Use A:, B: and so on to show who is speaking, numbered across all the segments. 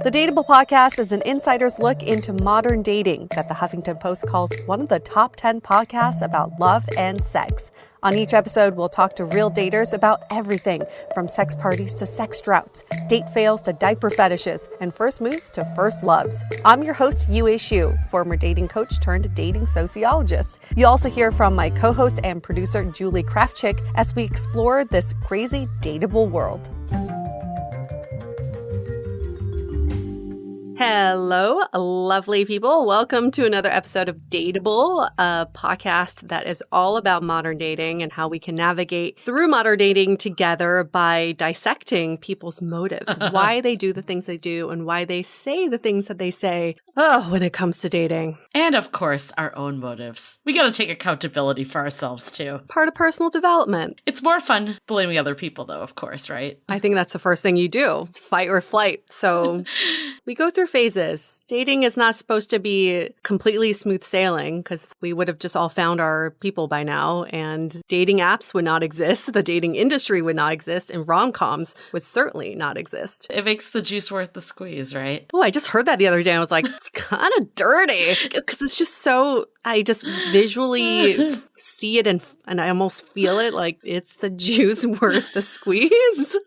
A: The Dateable podcast is an insider's look into modern dating that the Huffington Post calls one of the top 10 podcasts about love and sex. On each episode, we'll talk to real daters about everything from sex parties to sex droughts, date fails to diaper fetishes, and first moves to first loves. I'm your host, Yue Xu, former dating coach turned dating sociologist. You'll also hear from my co-host and producer, Julie Krafchick, as we explore this crazy dateable world. Hello, lovely people. Welcome to another episode of Dateable, a podcast that is all about modern dating and how we can navigate through modern dating together by dissecting people's motives, why they do the things they do, and why they say the things that they say when it comes to dating.
B: And of course, our own motives. We got to take accountability for ourselves too.
A: Part of personal development.
B: It's more fun blaming other people though, of course, right?
A: I think that's the first thing you do. It's fight or flight. So we go through phases. Dating is not supposed to be completely smooth sailing because we would have just all found our people by now, and dating apps would not exist. The dating industry would not exist, and rom-coms would certainly not exist.
B: It makes the juice worth the squeeze, right?
A: Oh, I just heard that the other day. I was like, it's kind of dirty because it's just so, I just visually see it and I almost feel it like it's the juice worth the squeeze.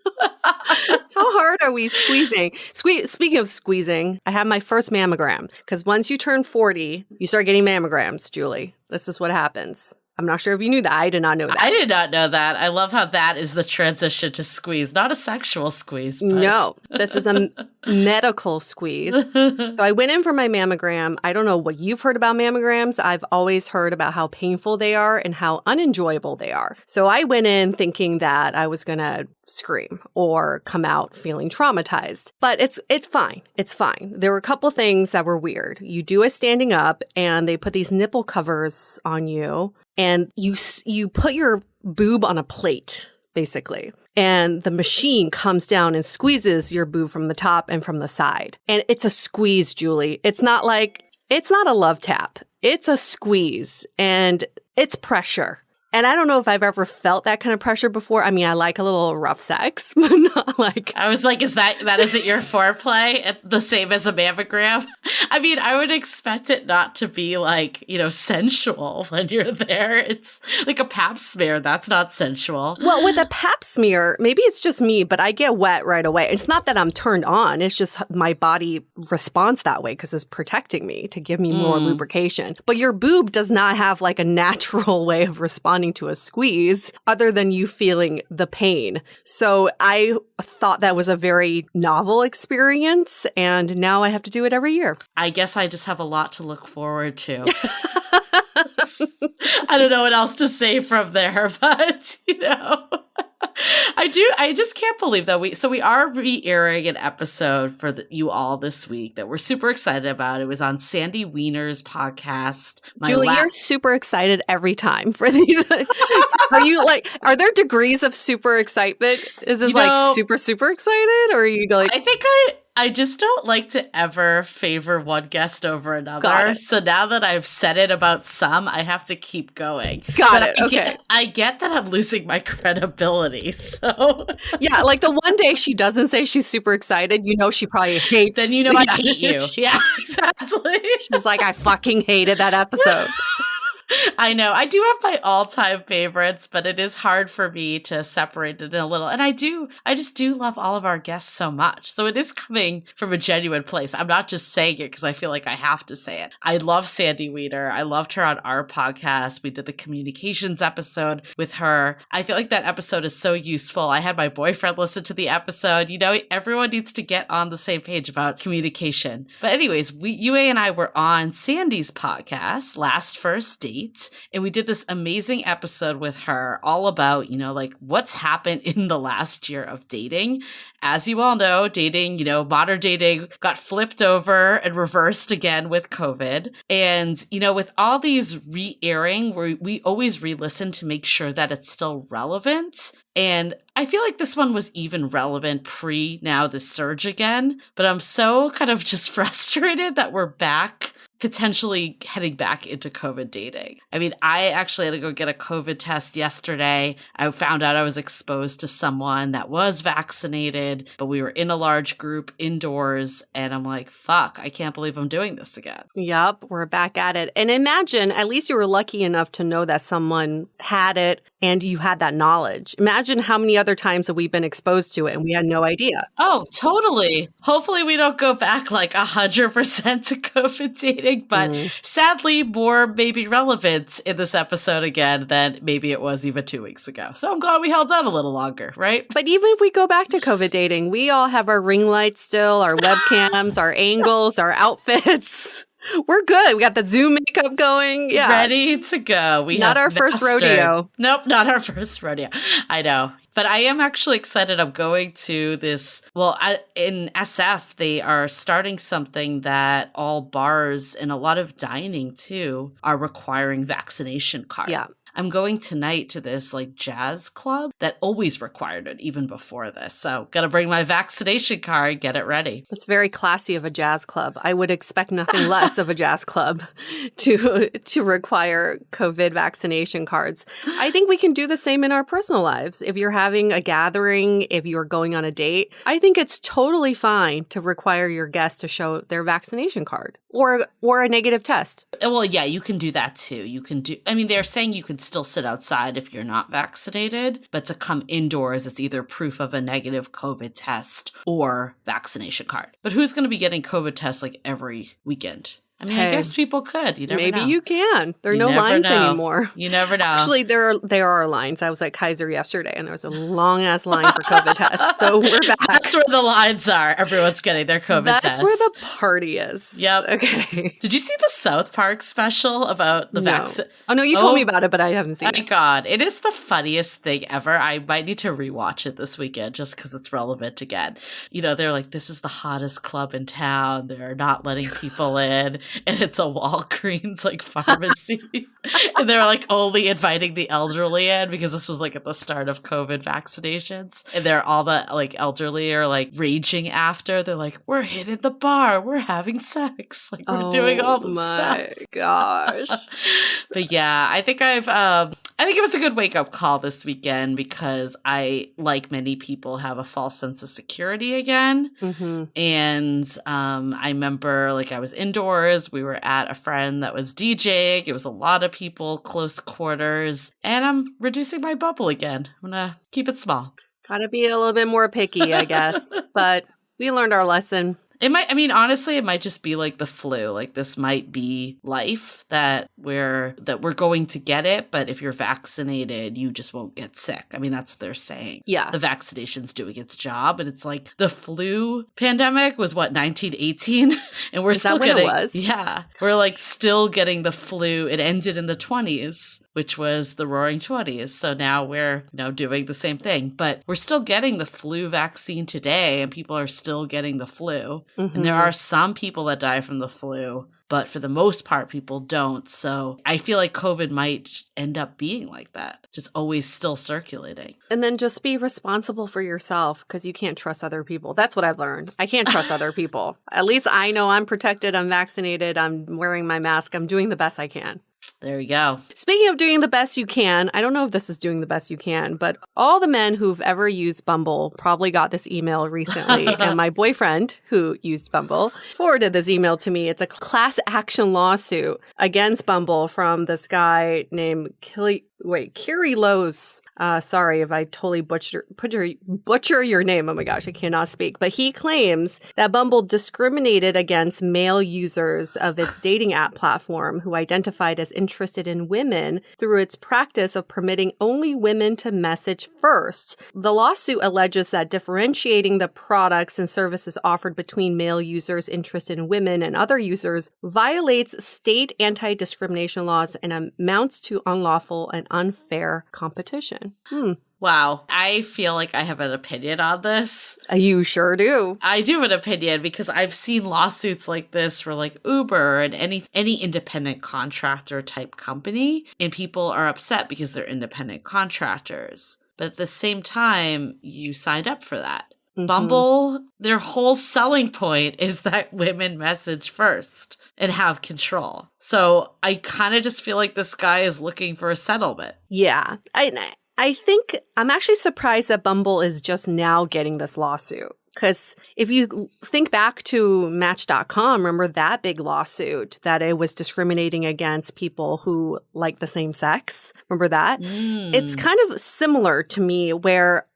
A: How hard are we squeezing? Speaking of squeezing, I had my first mammogram because once you turn 40, you start getting mammograms, Julie. This is what happens. I'm not sure if you knew that. I did not know that.
B: I did not know that. I love how that is the transition to squeeze, not a sexual squeeze. But...
A: No, this is a medical squeeze. So I went in for my mammogram. I don't know what you've heard about mammograms. I've always heard about how painful they are and how unenjoyable they are. So I went in thinking that I was going to scream or come out feeling traumatized. But it's fine. It's fine. There were a couple things that were weird. You do it standing up and they put these nipple covers on you. And you put your boob on a plate, basically. And the machine comes down and squeezes your boob from the top and from the side. And it's a squeeze, Julie. It's not a love tap. It's a squeeze. And it's pressure. And I don't know if I've ever felt that kind of pressure before. I mean, I like a little rough sex, but not like...
B: I was like, that isn't your foreplay? The same as a mammogram? I mean, I would expect it not to be like, sensual when you're there. It's like a pap smear. That's not sensual.
A: Well, with a pap smear, maybe it's just me, but I get wet right away. It's not that I'm turned on. It's just my body responds that way because it's protecting me to give me more lubrication. But your boob does not have like a natural way of responding to a squeeze other than you feeling the pain. So I thought that was a very novel experience, and now I have to do it every year.
B: I guess I just have a lot to look forward to. I don't know what else to say from there, but I just can't believe that we are re-airing an episode for you all this week that we're super excited about. It was on Sandy Weiner's podcast.
A: Julie, you're super excited every time for these. Are there degrees of super excitement? Is this super, super excited? Or are you like,
B: I think I just don't like to ever favor one guest over another.
A: Got it.
B: So now that I've said it about some, I have to keep going.
A: Got it. Okay.
B: I get that I'm losing my credibility. So
A: yeah, like the one day she doesn't say she's super excited, she probably hates.
B: Then I hate you. Yeah, exactly.
A: She's like, I fucking hated that episode.
B: I know. I do have my all-time favorites, but it is hard for me to separate it in a little. And I just do love all of our guests so much. So it is coming from a genuine place. I'm not just saying it because I feel like I have to say it. I love Sandy Weiner. I loved her on our podcast. We did the communications episode with her. I feel like that episode is so useful. I had my boyfriend listen to the episode. Everyone needs to get on the same page about communication. But anyways, Yue and I were on Sandy's podcast, Last First Date. And we did this amazing episode with her all about, what's happened in the last year of dating. As you all know, dating, modern dating got flipped over and reversed again with COVID. And, with all these re-airing, we always re-listen to make sure that it's still relevant. And I feel like this one was even relevant pre now the surge again. But I'm so kind of just frustrated that we're back potentially heading back into COVID dating. I mean, I actually had to go get a COVID test yesterday. I found out I was exposed to someone that was vaccinated, but we were in a large group indoors. And I'm like, fuck, I can't believe I'm doing this again.
A: Yep, we're back at it. And imagine, at least you were lucky enough to know that someone had it and you had that knowledge. Imagine how many other times that we've been exposed to it and we had no idea.
B: Oh, totally. Hopefully we don't go back like 100% to COVID dating, but sadly more maybe relevant in this episode again than maybe it was even 2 weeks ago. So I'm glad we held on a little longer, right?
A: But even if we go back to COVID dating, we all have our ring lights still, our webcams, our angles, our outfits. We're good. We got the Zoom makeup going. Yeah.
B: Ready to go. We
A: Not
B: have
A: our first
B: mastered-
A: rodeo.
B: Nope, not our first rodeo. I know. But I am actually excited. I'm going to this. Well, in SF, they are starting something that all bars and a lot of dining too are requiring vaccination cards.
A: Yeah.
B: I'm going tonight to this like jazz club that always required it even before this. So gotta bring my vaccination card, get it ready.
A: That's very classy of a jazz club. I would expect nothing less of a jazz club to require COVID vaccination cards. I think we can do the same in our personal lives. If you're having a gathering, if you're going on a date, I think it's totally fine to require your guests to show their vaccination card or a negative test.
B: Well, yeah, you can do that too. You can do, I mean, they're saying you can still sit outside if you're not vaccinated, but to come indoors, it's either proof of a negative COVID test or vaccination card. But who's going to be getting COVID tests like every weekend? I mean, I guess people could. You never know.
A: Maybe you can. There are no
B: never
A: lines
B: know.
A: anymore.
B: You never know.
A: Actually, there are lines. I was at Kaiser yesterday, and there was a long-ass line for COVID tests. So we're back.
B: That's where the lines are. Everyone's getting their COVID tests.
A: That's where the party is.
B: Yep.
A: Okay.
B: Did you see the South Park special about the vaccine?
A: Oh, no, you told me about it, but I haven't seen
B: My
A: it.
B: God. It is the funniest thing ever. I might need to rewatch it this weekend just because it's relevant again. You know, they're like, this is the hottest club in town. They're not letting people in. And it's a Walgreens like pharmacy. And they're like only inviting the elderly in because this was like at the start of COVID vaccinations. And they're all the like elderly are like raging after. They're like, we're hitting the bar. We're having sex. Like we're doing all the stuff.
A: Oh my gosh.
B: But yeah, I think I think it was a good wake-up call this weekend because I, like many people, have a false sense of security again.
A: Mm-hmm.
B: And I remember, like, I was indoors. We were at a friend that was DJing. It was a lot of people, close quarters. And I'm reducing my bubble again. I'm going to keep it small.
A: Gotta be a little bit more picky, I guess. But we learned our lesson.
B: It might, I mean, honestly, it might just be like the flu. Like this might be life that we're going to get it. But if you're vaccinated, you just won't get sick. I mean, that's what they're saying.
A: Yeah.
B: The vaccination's doing its job. And it's like the flu pandemic was what, 1918? And we're still getting,
A: it was?
B: Yeah, we're like still getting the flu. It ended in the 20s. Which was the Roaring 20s. So now we're, doing the same thing. But we're still getting the flu vaccine today, and people are still getting the flu.
A: Mm-hmm.
B: And there are some people that die from the flu, but for the most part, people don't. So I feel like COVID might end up being like that, just always still circulating.
A: And then just be responsible for yourself because you can't trust other people. That's what I've learned. I can't trust other people. At least I know I'm protected. I'm vaccinated. I'm wearing my mask. I'm doing the best I can.
B: There you go.
A: Speaking of doing the best you can, I don't know if this is doing the best you can, but all the men who've ever used Bumble probably got this email recently. And my boyfriend, who used Bumble, forwarded this email to me. It's a class action lawsuit against Bumble from this guy named Kiri Lowe's. Sorry if I totally butcher your name. Oh my gosh, I cannot speak. But he claims that Bumble discriminated against male users of its dating app platform who identified as interested in women through its practice of permitting only women to message first. The lawsuit alleges that differentiating the products and services offered between male users interested in women and other users violates state anti-discrimination laws and amounts to unlawful and unfair competition.
B: Wow. I feel like I have an opinion on this.
A: You sure do.
B: I do have an opinion because I've seen lawsuits like this for like Uber and any independent contractor type company, and people are upset because they're independent contractors. But at the same time, you signed up for that. Bumble, their whole selling point is that women message first and have control. So I kind of just feel like this guy is looking for a settlement.
A: Yeah. I think I'm actually surprised that Bumble is just now getting this lawsuit. Because if you think back to Match.com, remember that big lawsuit that it was discriminating against people who like the same sex? Remember that? It's kind of similar to me where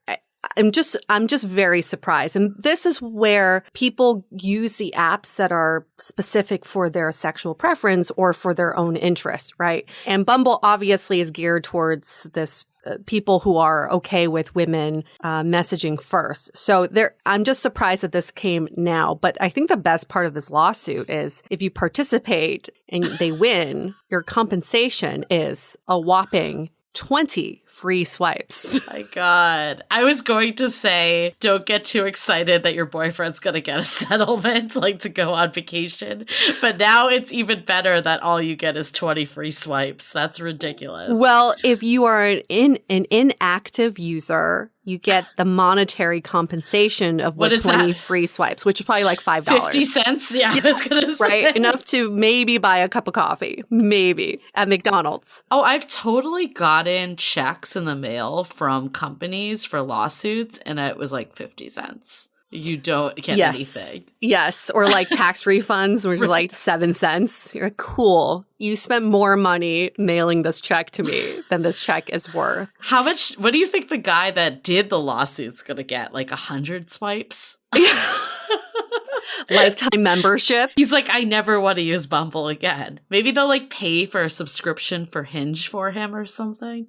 A: I'm just very surprised. And this is where people use the apps that are specific for their sexual preference or for their own interest, right? And Bumble obviously is geared towards this people who are okay with women messaging first. So I'm just surprised that this came now. But I think the best part of this lawsuit is if you participate and they win, your compensation is a whopping 20 free swipes.
B: Oh my God. I was going to say, don't get too excited that your boyfriend's going to get a settlement, like to go on vacation. But now it's even better that all you get is 20 free swipes. That's ridiculous.
A: Well, if you are an inactive user, you get the monetary compensation of what 20 free swipes, which is probably like $5.
B: 50 cents? Yeah, I was going to say.
A: Right? Enough to maybe buy a cup of coffee, maybe, at McDonald's.
B: Oh, I've totally gotten checks in the mail from companies for lawsuits, and it was like 50 cents. You don't get anything.
A: Yes. Or like tax refunds, which is like 7 cents. You're like, cool. You spent more money mailing this check to me than this check is worth.
B: How much? What do you think the guy that did the lawsuit's going to get? Like 100 swipes?
A: Lifetime membership.
B: He's like, I never want to use Bumble again. Maybe they'll like pay for a subscription for Hinge for him or something.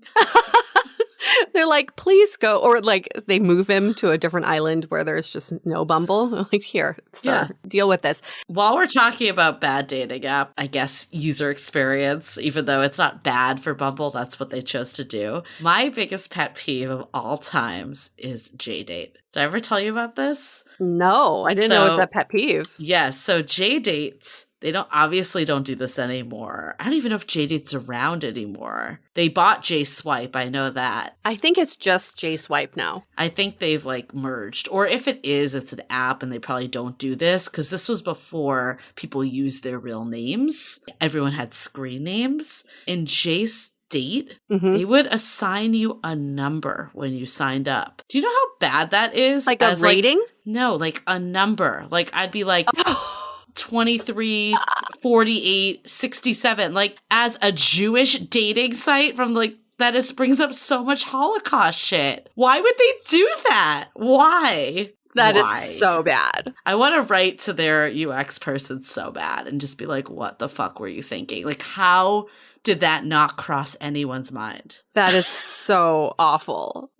A: They're like, please go. Or like they move him to a different island where there's just no Bumble. They're like, here, sir, deal with this.
B: While we're talking about bad dating app, I guess user experience, even though it's not bad for Bumble, that's what they chose to do. My biggest pet peeve of all times is JDate. Did I ever tell you about this?
A: No, I didn't know it was a pet peeve.
B: Yes. So JDates, they don't do this anymore. I don't even know if JDate's around anymore. They bought JSwipe. I know that.
A: I think it's just JSwipe now.
B: I think they've like merged. Or if it is, it's an app and they probably don't do this because this was before people used their real names. Everyone had screen names. In Date, they would assign you a number when you signed up. Do you know how bad that is?
A: Like a rating?
B: No, like a number. Like I'd be like 23, 48, 67. Like as a Jewish dating site from like that brings up so much Holocaust shit. Why would they do that? Why?
A: That is so bad.
B: I want to write to their UX person so bad and just be like, what the fuck were you thinking? Like how did that not cross anyone's mind?
A: That is so awful.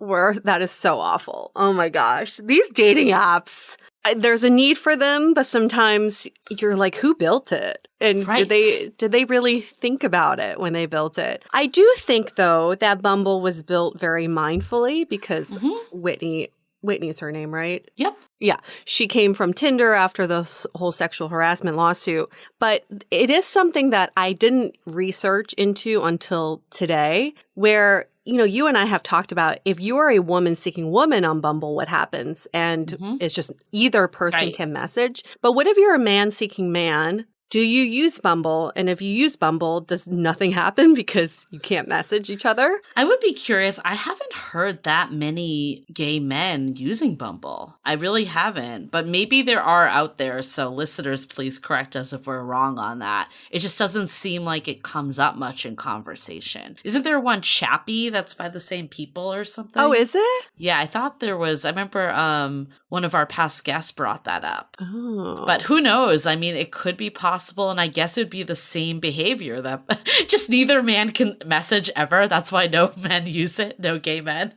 A: That is so awful. Oh my gosh. These dating apps, there's a need for them, but sometimes you're like, who built it? And did they really think about it when they built it? I do think, though, that Bumble was built very mindfully because Whitney's her name, right?
B: Yep.
A: Yeah. She came from Tinder after the whole sexual harassment lawsuit. But it is something that I didn't research into until today, where, you know, you and I have talked about if you are a woman seeking woman on Bumble, what happens? And it's just either person can message. But what if you're a man seeking man? Do you use Bumble? And if you use Bumble, does nothing happen because you can't message each other?
B: I would be curious. I haven't heard that many gay men using Bumble. I really haven't. But maybe there are out there. So listeners, please correct us if we're wrong on that. It just doesn't seem like it comes up much in conversation. Isn't there one Chappie that's by the same people or something?
A: Oh, is it?
B: Yeah, I thought there was. I remember one of our past guests brought that up.
A: Oh.
B: But who knows? I mean, it could be possible. And I guess it would be the same behavior that just neither man can message ever. That's why no men use it. No gay men.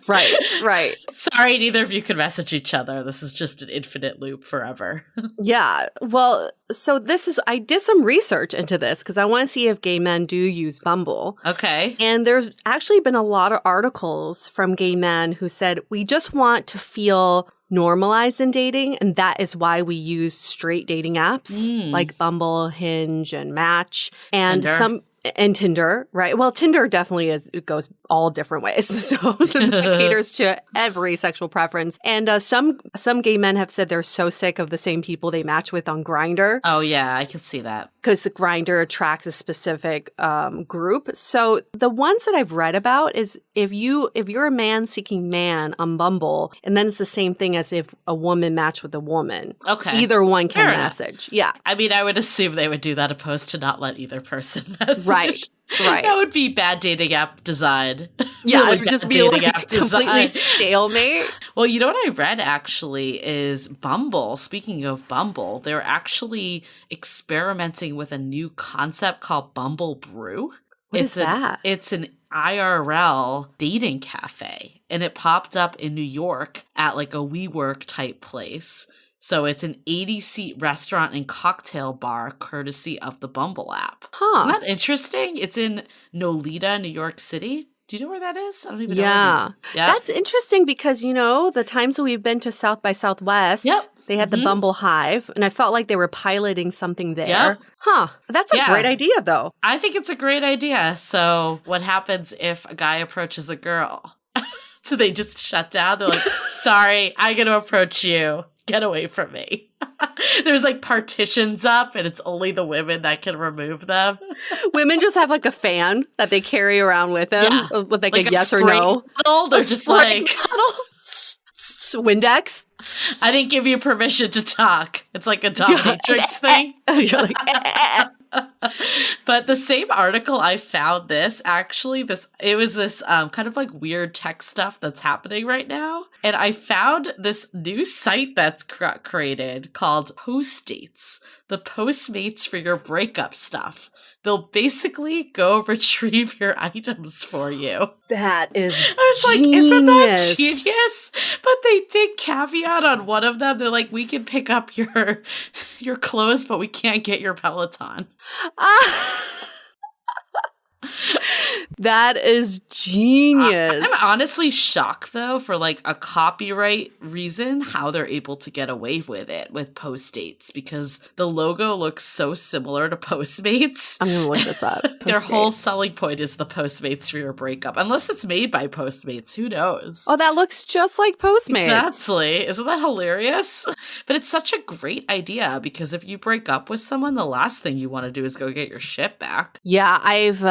A: Right.
B: Sorry, neither of you can message each other. This is just an infinite loop forever.
A: Yeah. Well, so I did some research into this because I want to see if gay men do use Bumble.
B: Okay.
A: And there's actually been a lot of articles from gay men who said, we just want to feel normalized in dating, and that is why we use straight dating apps like Bumble, Hinge, and Match. And
B: Tinder.
A: And Tinder, right? Well, Tinder definitely it goes all different ways. So that caters to every sexual preference. And some gay men have said they're so sick of the same people they match with on Grindr.
B: Oh, yeah, I can see that.
A: Because Grindr attracts a specific group. So the ones that I've read about is if you're a man seeking man on Bumble, and then it's the same thing as if a woman matched with a woman.
B: Okay.
A: Either one can
B: Fair
A: message. Yeah.
B: I mean, I would assume they would do that opposed to not let either person message.
A: Right.
B: That would be bad dating app design.
A: Yeah,
B: Really
A: it would just
B: bad
A: be
B: dating
A: like
B: app
A: completely
B: design.
A: stalemate.
B: Well, you know what I read actually is Bumble. Speaking of Bumble, they're actually experimenting with a new concept called Bumble Brew.
A: What is that?
B: It's an IRL dating cafe, and it popped up in New York at like a WeWork type place. So it's an 80-seat restaurant and cocktail bar courtesy of the Bumble app.
A: Huh.
B: Isn't that interesting? It's in Nolita, New York City. Do you know where that is? I don't even know.
A: Yeah.
B: Yeah.
A: That's interesting because, the times that we've been to South by Southwest, they had the Bumble Hive, and I felt like they were piloting something there.
B: Yep.
A: Huh. That's a great idea, though.
B: I think it's a great idea. So what happens if a guy approaches a girl? So they just shut down? They're like, sorry, I'm going to approach you. Get away from me. There's like partitions up and it's only the women that can remove them.
A: Women just have like a fan that they carry around with them with like a yes or no.
B: Bottle. They're just like
A: Windex.
B: I didn't give you permission to talk. It's like a dominatrix thing.
A: You're like,
B: But the same article I found this kind of like weird tech stuff that's happening right now. And I found this new site that's created called Postdates, the Postmates for your breakup stuff. They'll basically go retrieve your items for you.
A: That is
B: I was like, isn't that genius? But they did caveat on one of them. They're like, we can pick up your clothes, but we can't get your Peloton.
A: That is genius.
B: I'm honestly shocked, though, for like a copyright reason, how they're able to get away with it with Postdates, because the logo looks so similar to Postmates.
A: I'm going to look this up.
B: Their whole selling point is the Postmates for your breakup. Unless it's made by Postmates, who knows?
A: Oh, that looks just like Postmates.
B: Exactly. Isn't that hilarious? But it's such a great idea, because if you break up with someone, the last thing you want to do is go get your shit back.
A: Yeah, I've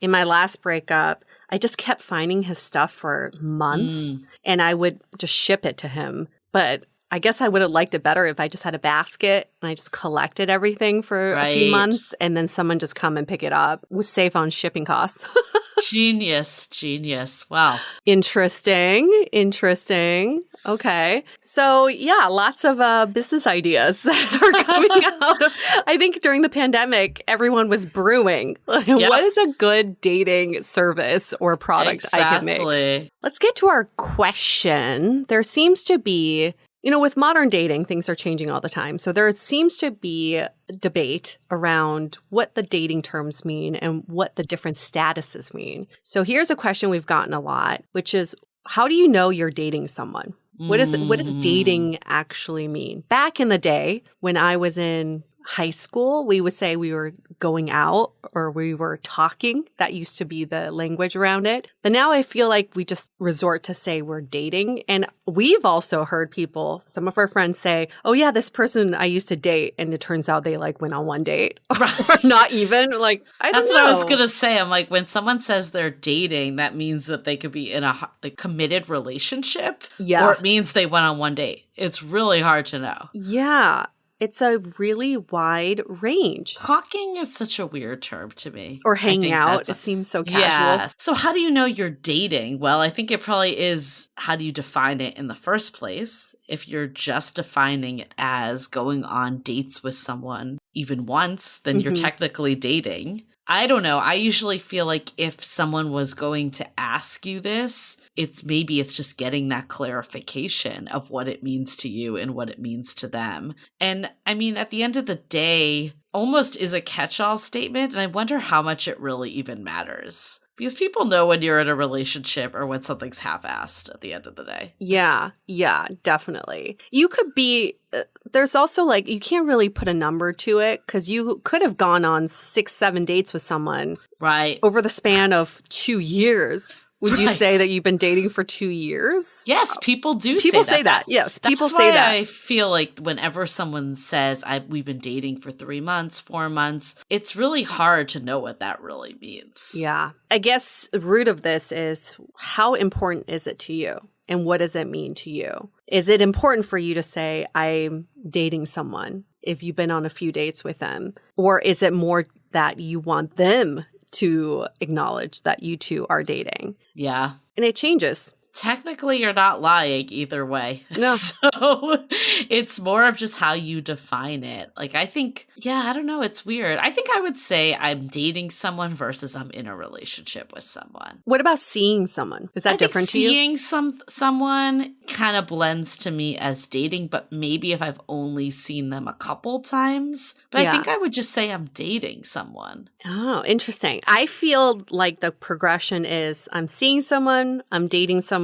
A: in my last breakup, I just kept finding his stuff for months and I would just ship it to him. But I guess I would have liked it better if I just had a basket and I just collected everything for a few months and then someone just come and pick it up. It was safe on shipping costs.
B: Genius. Wow.
A: Interesting. Okay. So yeah, lots of business ideas that are coming out of, I think during the pandemic, everyone was brewing. What is a good dating service or product I could make? Let's get to our question. There seems to be, with modern dating, things are changing all the time. So there seems to be a debate around what the dating terms mean and what the different statuses mean. So here's a question we've gotten a lot, which is, how do you know you're dating someone? What does dating actually mean? Back in the day, when I was in high school, we would say we were going out or we were talking. That used to be the language around it. But now I feel like we just resort to say we're dating. And we've also heard some of our friends say, oh yeah, this person I used to date. And it turns out they like went on one date or not even. Like, I don't know.
B: That's what I was going to say. I'm like, when someone says they're dating, that means that they could be in a committed relationship. Yeah. Or it means they went on one date. It's really hard to know.
A: Yeah. It's a really wide range.
B: Talking is such a weird term to me.
A: Or hanging out. It seems so casual.
B: Yeah. So how do you know you're dating? Well, I think it probably is, how do you define it in the first place? If you're just defining it as going on dates with someone even once, then you're technically dating. I don't know. I usually feel like if someone was going to ask you this, it's just getting that clarification of what it means to you and what it means to them. And I mean, at the end of the day, almost is a catch-all statement. And I wonder how much it really even matters. Because people know when you're in a relationship or when something's half-assed at the end of the day.
A: Yeah, definitely. You could be, there's also like, you can't really put a number to it because you could have gone on 6-7 dates with someone
B: right
A: over the span of 2 years. Would you say that you've been dating for 2 years?
B: Yes, people do
A: people
B: say
A: that. Yes, people
B: That's
A: say
B: why
A: that.
B: I feel like whenever someone says we've been dating for 3 months, 4 months, it's really hard to know what that really means.
A: Yeah. I guess the root of this is how important is it to you? And what does it mean to you? Is it important for you to say, I'm dating someone if you've been on a few dates with them? Or is it more that you want them to acknowledge that you two are dating?
B: Yeah.
A: And it changes.
B: Technically, you're not lying either way.
A: No.
B: So it's more of just how you define it. Like, I think, I don't know. It's weird. I think I would say I'm dating someone versus I'm in a relationship with someone.
A: What about seeing someone? Is that different to you?
B: Seeing someone kind of blends to me as dating, but maybe if I've only seen them a couple times. But I think I would just say I'm dating someone.
A: Oh, interesting. I feel like the progression is I'm seeing someone, I'm dating someone,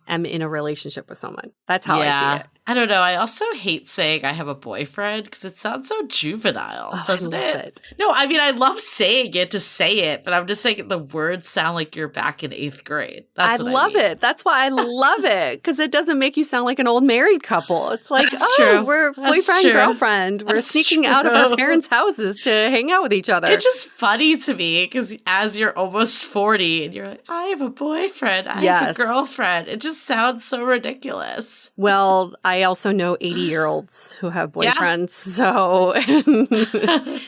A: I'm in a relationship with someone. That's how I see it.
B: I don't know. I also hate saying I have a boyfriend because it sounds so juvenile, doesn't it? No, I mean, I love saying it to say it, but I'm just saying the words sound like you're back in 8th grade. That's what I
A: love
B: mean.
A: it. That's why I love it, because it doesn't make you sound like an old married couple. It's like, we're boyfriend, girlfriend. We're sneaking out of our parents' houses to hang out with each other.
B: It's just funny to me because as you're almost 40 and you're like, I have a boyfriend, I have a girlfriend. It just sounds so ridiculous.
A: Well, I also know 80-year-olds who have boyfriends, so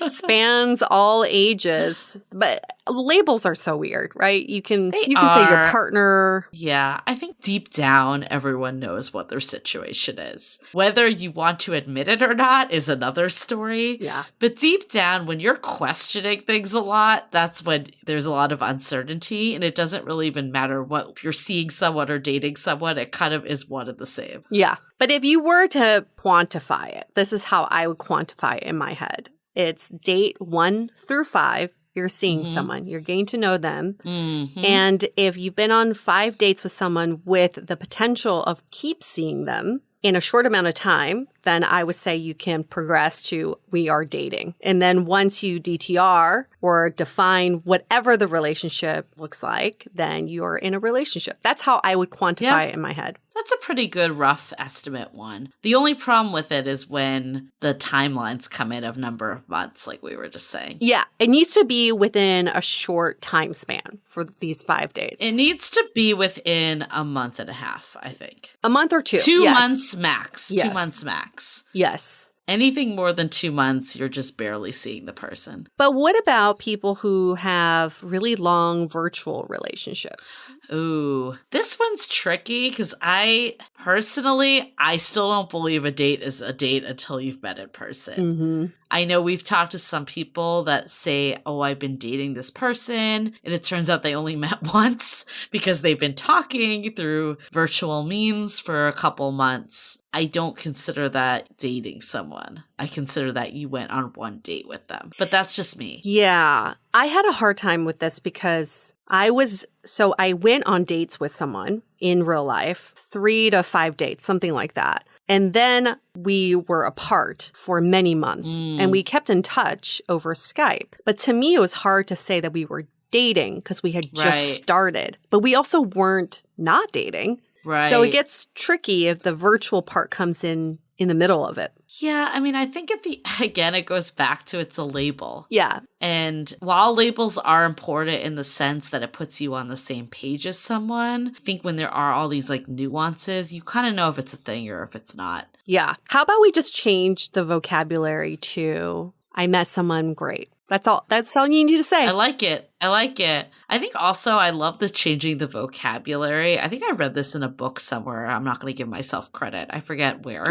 A: spans all ages. But labels are so weird, right? You can say your partner.
B: Yeah, I think deep down, everyone knows what their situation is. Whether you want to admit it or not is another story.
A: Yeah.
B: But deep down, when you're questioning things a lot, that's when there's a lot of uncertainty. And it doesn't really even matter if you're seeing someone or dating someone, it kind of is one and the same.
A: Yeah. But if you were to quantify it, this is how I would quantify it in my head. It's date 1 through 5. You're seeing someone, you're getting to know them. And if you've been on 5 dates with someone with the potential of keep seeing them in a short amount of time, then I would say you can progress to we are dating. And then once you DTR or define whatever the relationship looks like, then you're in a relationship. That's how I would quantify it in my head.
B: That's a pretty good rough estimate one. The only problem with it is when the timelines come in of number of months, like we were just saying.
A: Yeah, it needs to be within a short time span for these 5 dates.
B: It needs to be within a month and a half, I think.
A: A month or 2.
B: 2 months max.
A: Yes.
B: 2 months max.
A: Yes.
B: Anything more than 2 months, you're just barely seeing the person.
A: But what about people who have really long virtual relationships?
B: Ooh, this one's tricky because I still don't believe a date is a date until you've met in person. I know we've talked to some people that say, oh, I've been dating this person. And it turns out they only met once because they've been talking through virtual means for a couple months. I don't consider that dating someone. I consider that you went on one date with them. But that's just me.
A: Yeah. I had a hard time with this because I went on dates with someone in real life, 3 to 5 dates, something like that. And then we were apart for many months and we kept in touch over Skype. But to me, it was hard to say that we were dating because we had just started. But we also weren't not dating.
B: Right.
A: So it gets tricky if the virtual part comes in the middle of it.
B: Yeah, I mean, I think again, it goes back to it's a label.
A: Yeah.
B: And while labels are important in the sense that it puts you on the same page as someone, I think when there are all these like nuances, you kind of know if it's a thing or if it's not.
A: Yeah. How about we just change the vocabulary to I met someone great. That's all you need to say.
B: I like it. I think also I love the changing the vocabulary. I think I read this in a book somewhere. I'm not going to give myself credit. I forget where.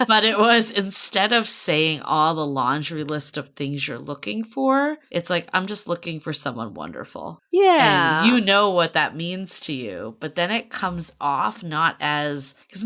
B: But it was instead of saying all the laundry list of things you're looking for, it's like, I'm just looking for someone wonderful.
A: Yeah.
B: And you know what that means to you. But then it comes off not as, because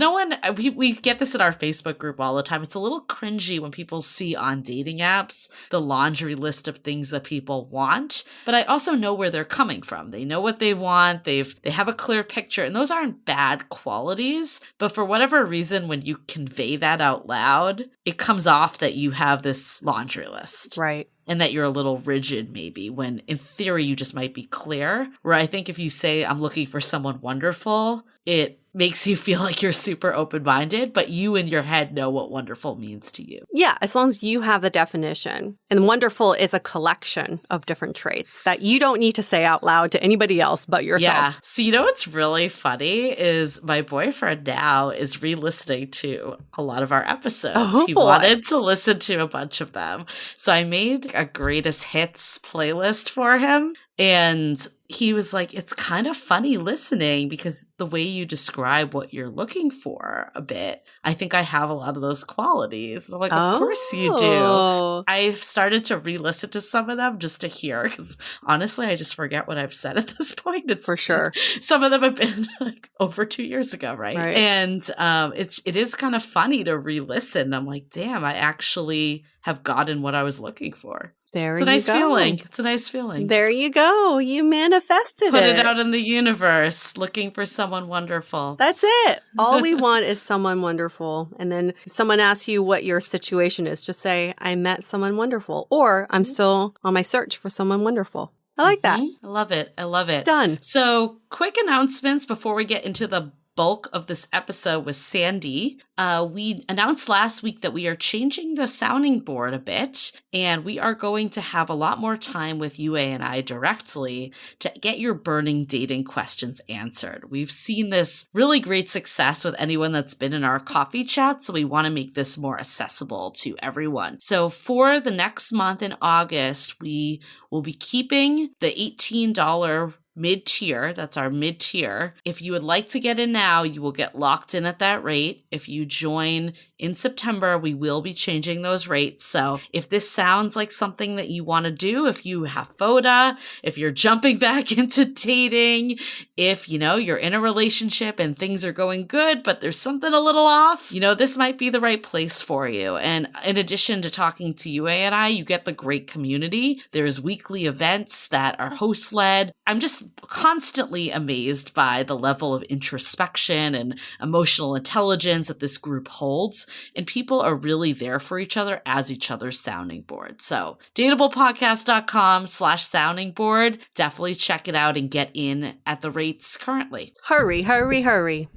B: we get this in our Facebook group all the time. It's a little cringy when people see on dating apps the laundry list of things that people want. But I also also know where they're coming from. They know what they want. They have a clear picture, and those aren't bad qualities. But for whatever reason, when you convey that out loud, it comes off that you have this laundry list.
A: Right.
B: And that you're a little rigid maybe, when in theory you just might be clear. Where I think if you say, I'm looking for someone wonderful, it makes you feel like you're super open-minded, but you in your head know what wonderful means to you.
A: Yeah, as long as you have the definition. And wonderful is a collection of different traits that you don't need to say out loud to anybody else but yourself.
B: Yeah. So you know what's really funny is my boyfriend now is re-listening to a lot of our episodes.
A: Oh,
B: he
A: boy.
B: wanted to listen to a bunch of them. So I made a greatest hits playlist for him. And he was like, it's kind of funny listening because the way you describe what you're looking for a bit, I think I have a lot of those qualities. And I'm like, of course you do. I've started to re-listen to some of them just to hear, because honestly, I just forget what I've said at this point. It's
A: for sure.
B: Some of them have been like over 2 years ago, right? And it is kind of funny to re-listen. I'm like, damn, I actually have gotten what I was looking for.
A: It's a nice
B: feeling. It's a nice feeling.
A: There you go. You manifested it.
B: Put it out in the universe, looking for someone wonderful.
A: That's it. All we want is someone wonderful. And then if someone asks you what your situation is, just say, I met someone wonderful. Or I'm still on my search for someone wonderful. I like that.
B: I love it. I love it.
A: Done.
B: So quick announcements before we get into the bulk of this episode with Sandy. We announced last week that we are changing the sounding board a bit, and we are going to have a lot more time with Yue and I directly to get your burning dating questions answered. We've seen this really great success with anyone that's been in our coffee chat, so we want to make this more accessible to everyone. So for the next month in August, we will be keeping the $18 mid-tier. That's our mid-tier. If you would like to get in now, you will get locked in at that rate. If you join in September, we will be changing those rates. So if this sounds like something that you want to do, if you have FODA, if you're jumping back into dating, if, you're in a relationship and things are going good, but there's something a little off, this might be the right place for you. And in addition to talking to Yue and I, you get the great community. There's weekly events that are host-led. I'm just constantly amazed by the level of introspection and emotional intelligence that this group holds. And people are really there for each other as each other's sounding board. So dateablepodcast.com/sounding board. Definitely check it out and get in at the rates currently.
A: Hurry, hurry, hurry.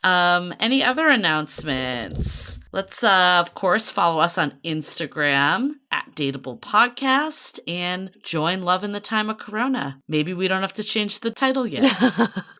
B: Any other announcements? Let's, of course, follow us on Instagram at Dateable Podcast and join Love in the Time of Corona. Maybe we don't have to change the title yet.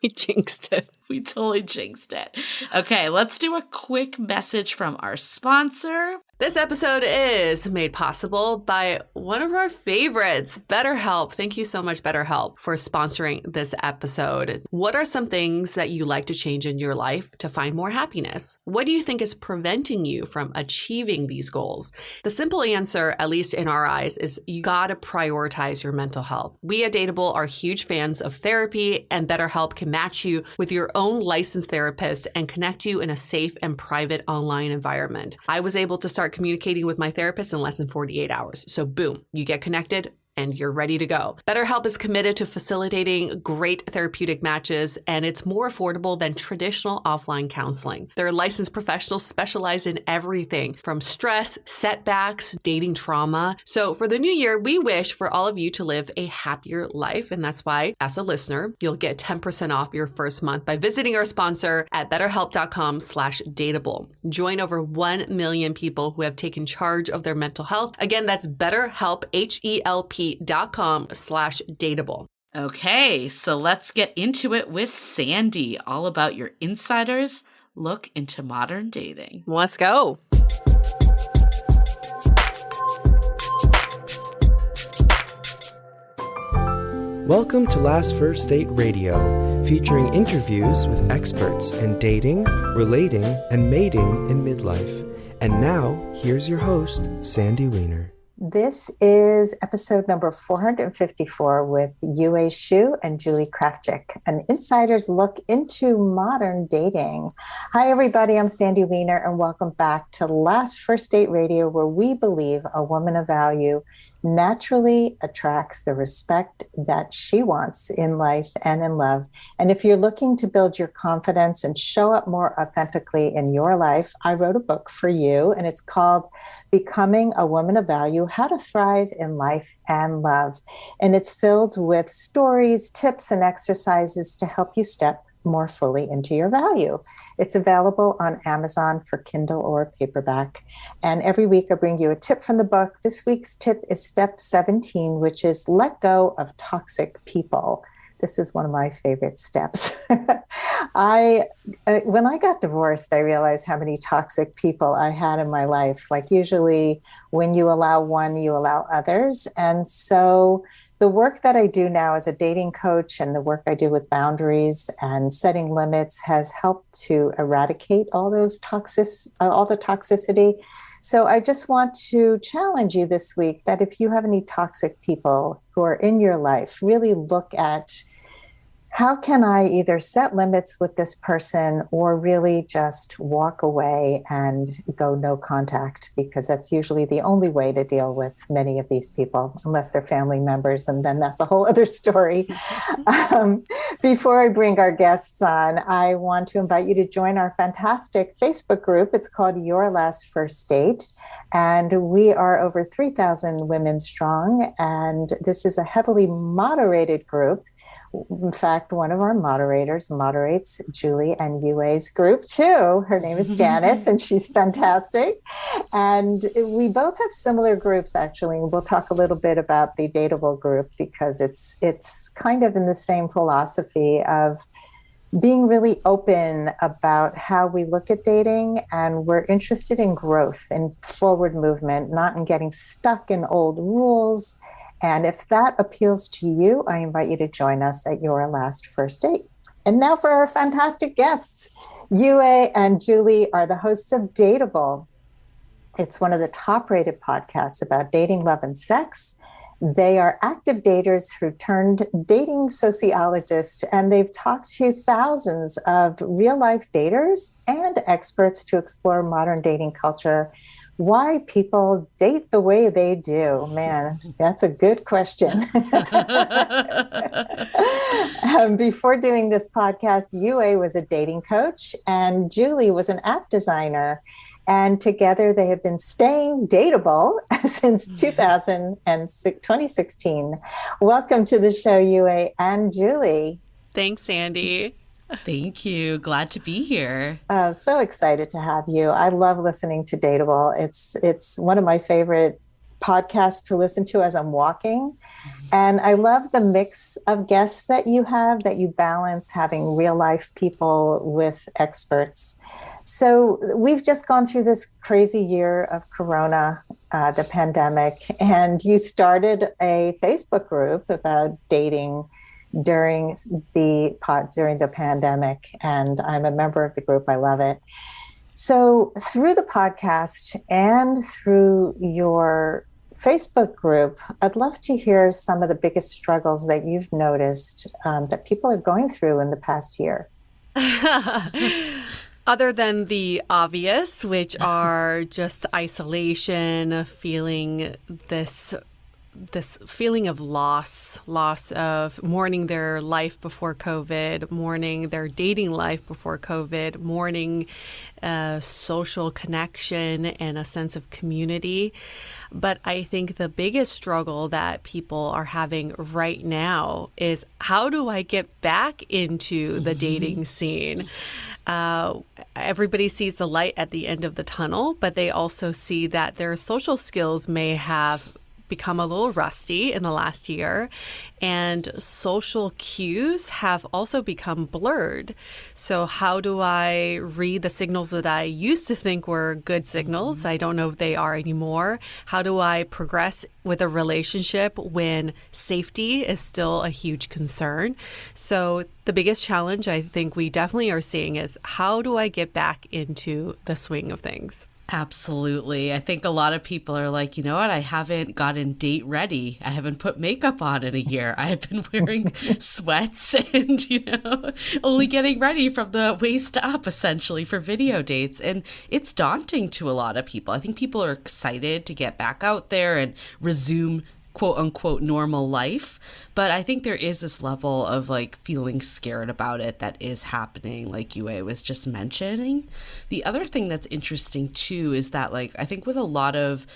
A: We jinxed it.
B: We totally jinxed it. Okay, let's do a quick message from our sponsor.
A: This episode is made possible by one of our favorites, BetterHelp. Thank you so much, BetterHelp, for sponsoring this episode. What are some things that you like to change in your life to find more happiness? What do you think is preventing you from achieving these goals? The simple answer, at least in our eyes, is you gotta prioritize your mental health. We at Dateable are huge fans of therapy, and BetterHelp can match you with your own licensed therapist and connect you in a safe and private online environment. I was able to start communicating with my therapist in less than 48 hours. So boom, you get connected and you're ready to go. BetterHelp is committed to facilitating great therapeutic matches, and it's more affordable than traditional offline counseling. Their licensed professionals specialize in everything from stress, setbacks, dating trauma. So for the new year, we wish for all of you to live a happier life, and that's why, as a listener, you'll get 10% off your first month by visiting our sponsor at betterhelp.com/dateable. Join over 1 million people who have taken charge of their mental health. Again, that's BetterHelp, HELP.com/dateable.
B: Okay, so let's get into it with Sandy, all about your insider's look into modern dating.
A: Let's go.
C: Welcome to Last First Date Radio, featuring interviews with experts in dating, relating, and mating in midlife. And now, here's your host, Sandy Weiner.
D: This is episode number 454 with Yue Xu and Julie Krafchick, an insider's look into modern dating. Hi, everybody. I'm Sandy Weiner, and welcome back to Last First Date Radio, where we believe a woman of value naturally attracts the respect that she wants in life and in love. And if you're looking to build your confidence and show up more authentically in your life, I wrote a book for you, and it's called Becoming a Woman of Value: How to Thrive in Life and Love. And it's filled with stories, tips, and exercises to help you step more fully into your value. It's available on Amazon for Kindle or paperback. And every week I bring you a tip from the book. This week's tip is step 17, which is let go of toxic people. This is one of my favorite steps. When I got divorced, I realized how many toxic people I had in my life. Like, usually when you allow one, you allow others. And so the work that I do now as a dating coach and the work I do with boundaries and setting limits has helped to eradicate all the toxicity. So I just want to challenge you this week that if you have any toxic people who are in your life, really look at, how can I either set limits with this person or really just walk away and go no contact? Because that's usually the only way to deal with many of these people, unless they're family members, and then that's a whole other story. Before I bring our guests on, I want to invite you to join our fantastic Facebook group. It's called Your Last First Date. And we are over 3,000 women strong. And this is a heavily moderated group. In fact, one of our moderators moderates Julie and Yue's group too. Her name is Janice, and she's fantastic. And we both have similar groups, actually. We'll talk a little bit about the DATEABLE group because it's kind of in the same philosophy of being really open about how we look at dating, and we're interested in growth and forward movement, not in getting stuck in old rules. And if that appeals to you, I invite you to join us at Your Last First Date. And now for our fantastic guests. Yue and Julie are the hosts of DATEABLE. It's one of the top-rated podcasts about dating, love, and sex. They are active daters who turned dating sociologists, and they've talked to thousands of real-life daters and experts to explore modern dating culture. Why people date the way they do. Man, that's a good question. Before doing this podcast, Yue was a dating coach and Julie was an app designer. And together they have been staying dateable since 2016. Welcome to the show, Yue and Julie.
A: Thanks, Sandy.
B: Thank you. Glad to be here.
D: So excited to have you. I love listening to Dateable. It's one of my favorite podcasts to listen to as I'm walking. And I love the mix of guests that you have, that you balance having real life people with experts. So we've just gone through this crazy year of Corona, the pandemic, and you started a Facebook group about dating during the pandemic, and I'm a member of the group. I love it. So through the podcast and through your Facebook group, I'd love to hear some of the biggest struggles that you've noticed that people are going through in the past year.
A: Other than the obvious, which are just isolation, feeling this feeling of loss of mourning their life before COVID, mourning their dating life before COVID, mourning social connection and a sense of community. But I think the biggest struggle that people are having right now is, how do I get back into the dating scene? Everybody sees the light at the end of the tunnel, but they also see that their social skills may have become a little rusty in the last year, and social cues have also become blurred. So how do I read the signals that I used to think were good signals? I don't know if they are anymore. How do I progress with a relationship when safety is still a huge concern? So the biggest challenge I think we definitely are seeing is, how do I get back into the swing of things?
B: Absolutely. I think a lot of people are like, you know what? I haven't gotten date ready. I haven't put makeup on in a year. I have been wearing sweats and, only getting ready from the waist up essentially for video dates. And it's daunting to a lot of people. I think people are excited to get back out there and resume quote unquote normal life. But I think there is this level of like feeling scared about it that is happening, like Yue was just mentioning. The other thing that's interesting too is that like I think with a lot of,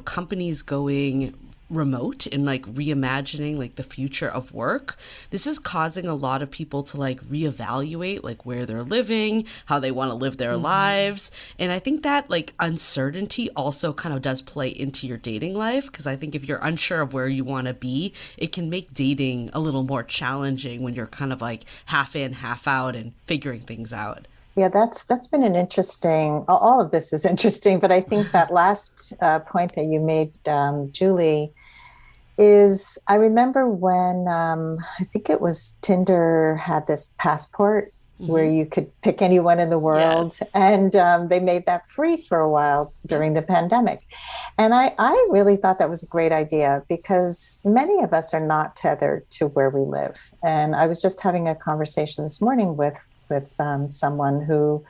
B: companies going remote and like reimagining like the future of work, this is causing a lot of people to like reevaluate like where they're living, how they want to live their lives. And I think that like uncertainty also kind of does play into your dating life, because I think if you're unsure of where you want to be, it can make dating a little more challenging when you're kind of like half in, half out and figuring things out.
D: Yeah, that's been an interesting, all of this is interesting, but I think that last point that you made, Julie, is I remember when I think it was Tinder had this passport where you could pick anyone in the world. Yes. And they made that free for a while during the pandemic. And I really thought that was a great idea, because many of us are not tethered to where we live. And I was just having a conversation this morning with someone who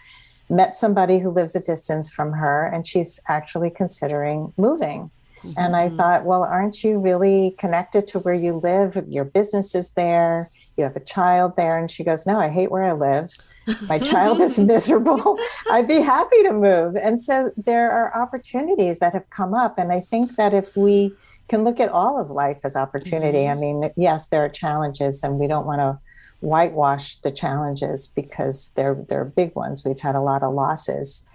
D: met somebody who lives a distance from her, and she's actually considering moving. And I thought, well, aren't you really connected to where you live? Your business is there. You have a child there. And she goes, no, I hate where I live. My child is miserable. I'd be happy to move. And so there are opportunities that have come up. And I think that if we can look at all of life as opportunity, I mean, yes, there are challenges, and we don't want to whitewash the challenges because they're big ones. We've had a lot of losses.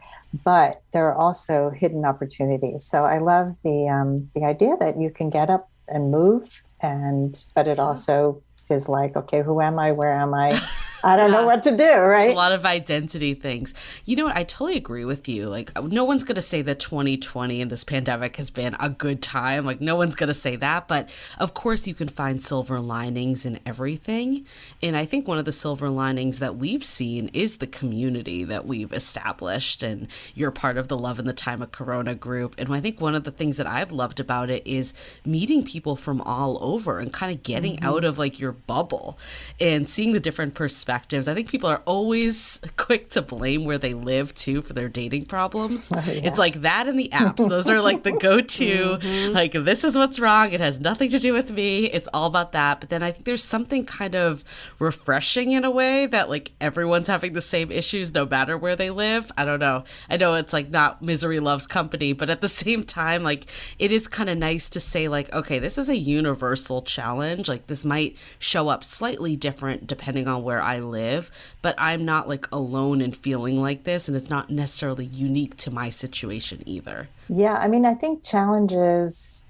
D: But there are also hidden opportunities. So I love the idea that you can get up and move, but it also is like, okay, who am I? Where am I? I don't know what to do, right?
B: It's a lot of identity things. You know what? I totally agree with you. Like, no one's going to say that 2020 and this pandemic has been a good time. Like, no one's going to say that. But of course, you can find silver linings in everything. And I think one of the silver linings that we've seen is the community that we've established. And you're part of the Love in the Time of Corona group. And I think one of the things that I've loved about it is meeting people from all over and kind of getting out of like your bubble and seeing the different perspectives. I think people are always quick to blame where they live too for their dating problems. Oh, yeah. It's like that and the apps. Those are like the go-to, like, this is what's wrong. It has nothing to do with me. It's all about that. But then I think there's something kind of refreshing in a way that like everyone's having the same issues no matter where they live. I don't know. I know it's like not misery loves company, but at the same time, like it is kind of nice to say like, okay, this is a universal challenge. Like this might show up slightly different depending on where I live, but I'm not like alone in feeling like this, and it's not necessarily unique to my situation either.
D: Yeah, I mean, I think challenges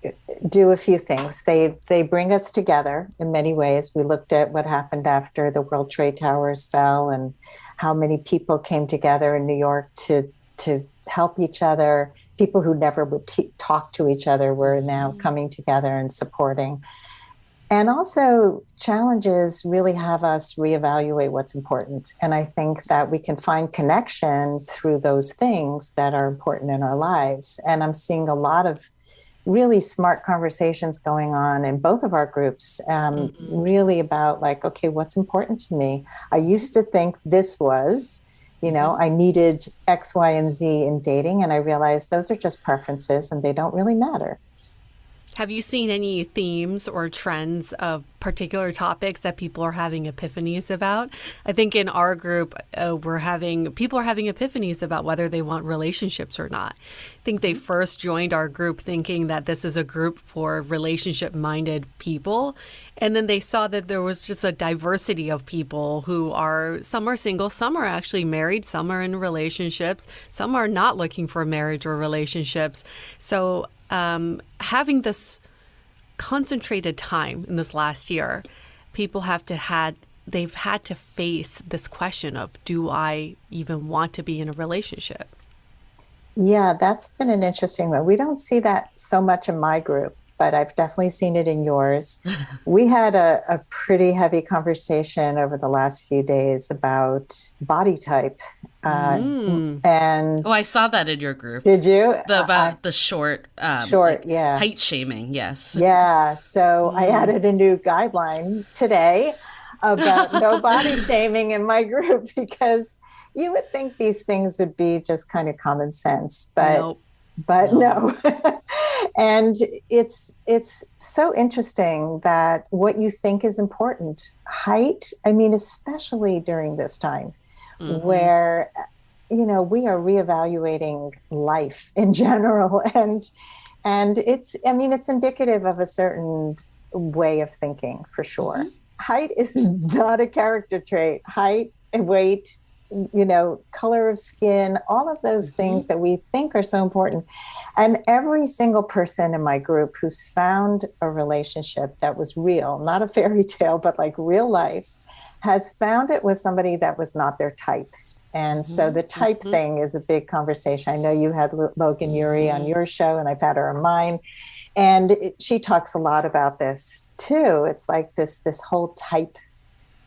D: do a few things. They bring us together in many ways. We looked at what happened after the World Trade Towers fell and how many people came together in New York to help each other. People who never would talk to each other were now coming together and supporting. And also, challenges really have us reevaluate what's important. And I think that we can find connection through those things that are important in our lives. And I'm seeing a lot of really smart conversations going on in both of our groups, really about like, okay, what's important to me? I used to think this was, I needed X, Y, and Z in dating. And I realized those are just preferences and they don't really matter.
A: Have you seen any themes or trends of particular topics that people are having epiphanies about? I think in our group, people are having epiphanies about whether they want relationships or not. I think they first joined our group thinking that this is a group for relationship-minded people. And then they saw that there was just a diversity of people some are single, some are actually married, some are in relationships, some are not looking for marriage or relationships. So having this concentrated time in this last year, people they've had to face this question of, do I even want to be in a relationship?
D: Yeah, that's been an interesting one. We don't see that so much in my group. but I've definitely seen it in yours. We had a pretty heavy conversation over the last few days about body type. And
B: I saw that in your group.
D: did you?
B: About the short,
D: short, yeah.
B: height shaming. Yes.
D: Yeah. So I added a new guideline today about no body shaming in my group, because you would think these things would be just kind of common sense, but no. And it's so interesting that what you think is important, height, I mean, especially during this time where, we are reevaluating life in general. And it's indicative of a certain way of thinking, for sure. Height is not a character trait. Height and weight, color of skin, all of those things that we think are so important. And every single person in my group who's found a relationship that was real, not a fairy tale, but like real life, has found it with somebody that was not their type. And so the type thing is a big conversation. I know you had Logan Ury on your show, and I've had her on mine. And she talks a lot about this too. It's like this whole type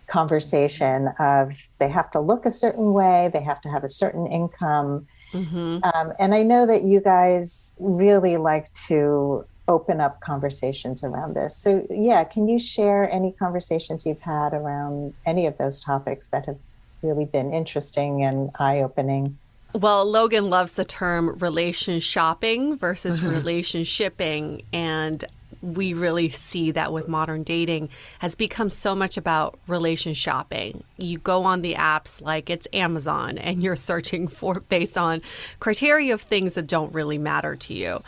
D: conversation of they have to look a certain way, they have to have a certain income. And I know that you guys really like to open up conversations around this. So yeah, can you share any conversations you've had around any of those topics that have really been interesting and eye-opening?
A: Well, Logan loves the term relation shopping versus relationshipping. And we really see that with modern dating has become so much about relation shopping. You go on the apps like it's Amazon and you're searching for based on criteria of things that don't really matter to you.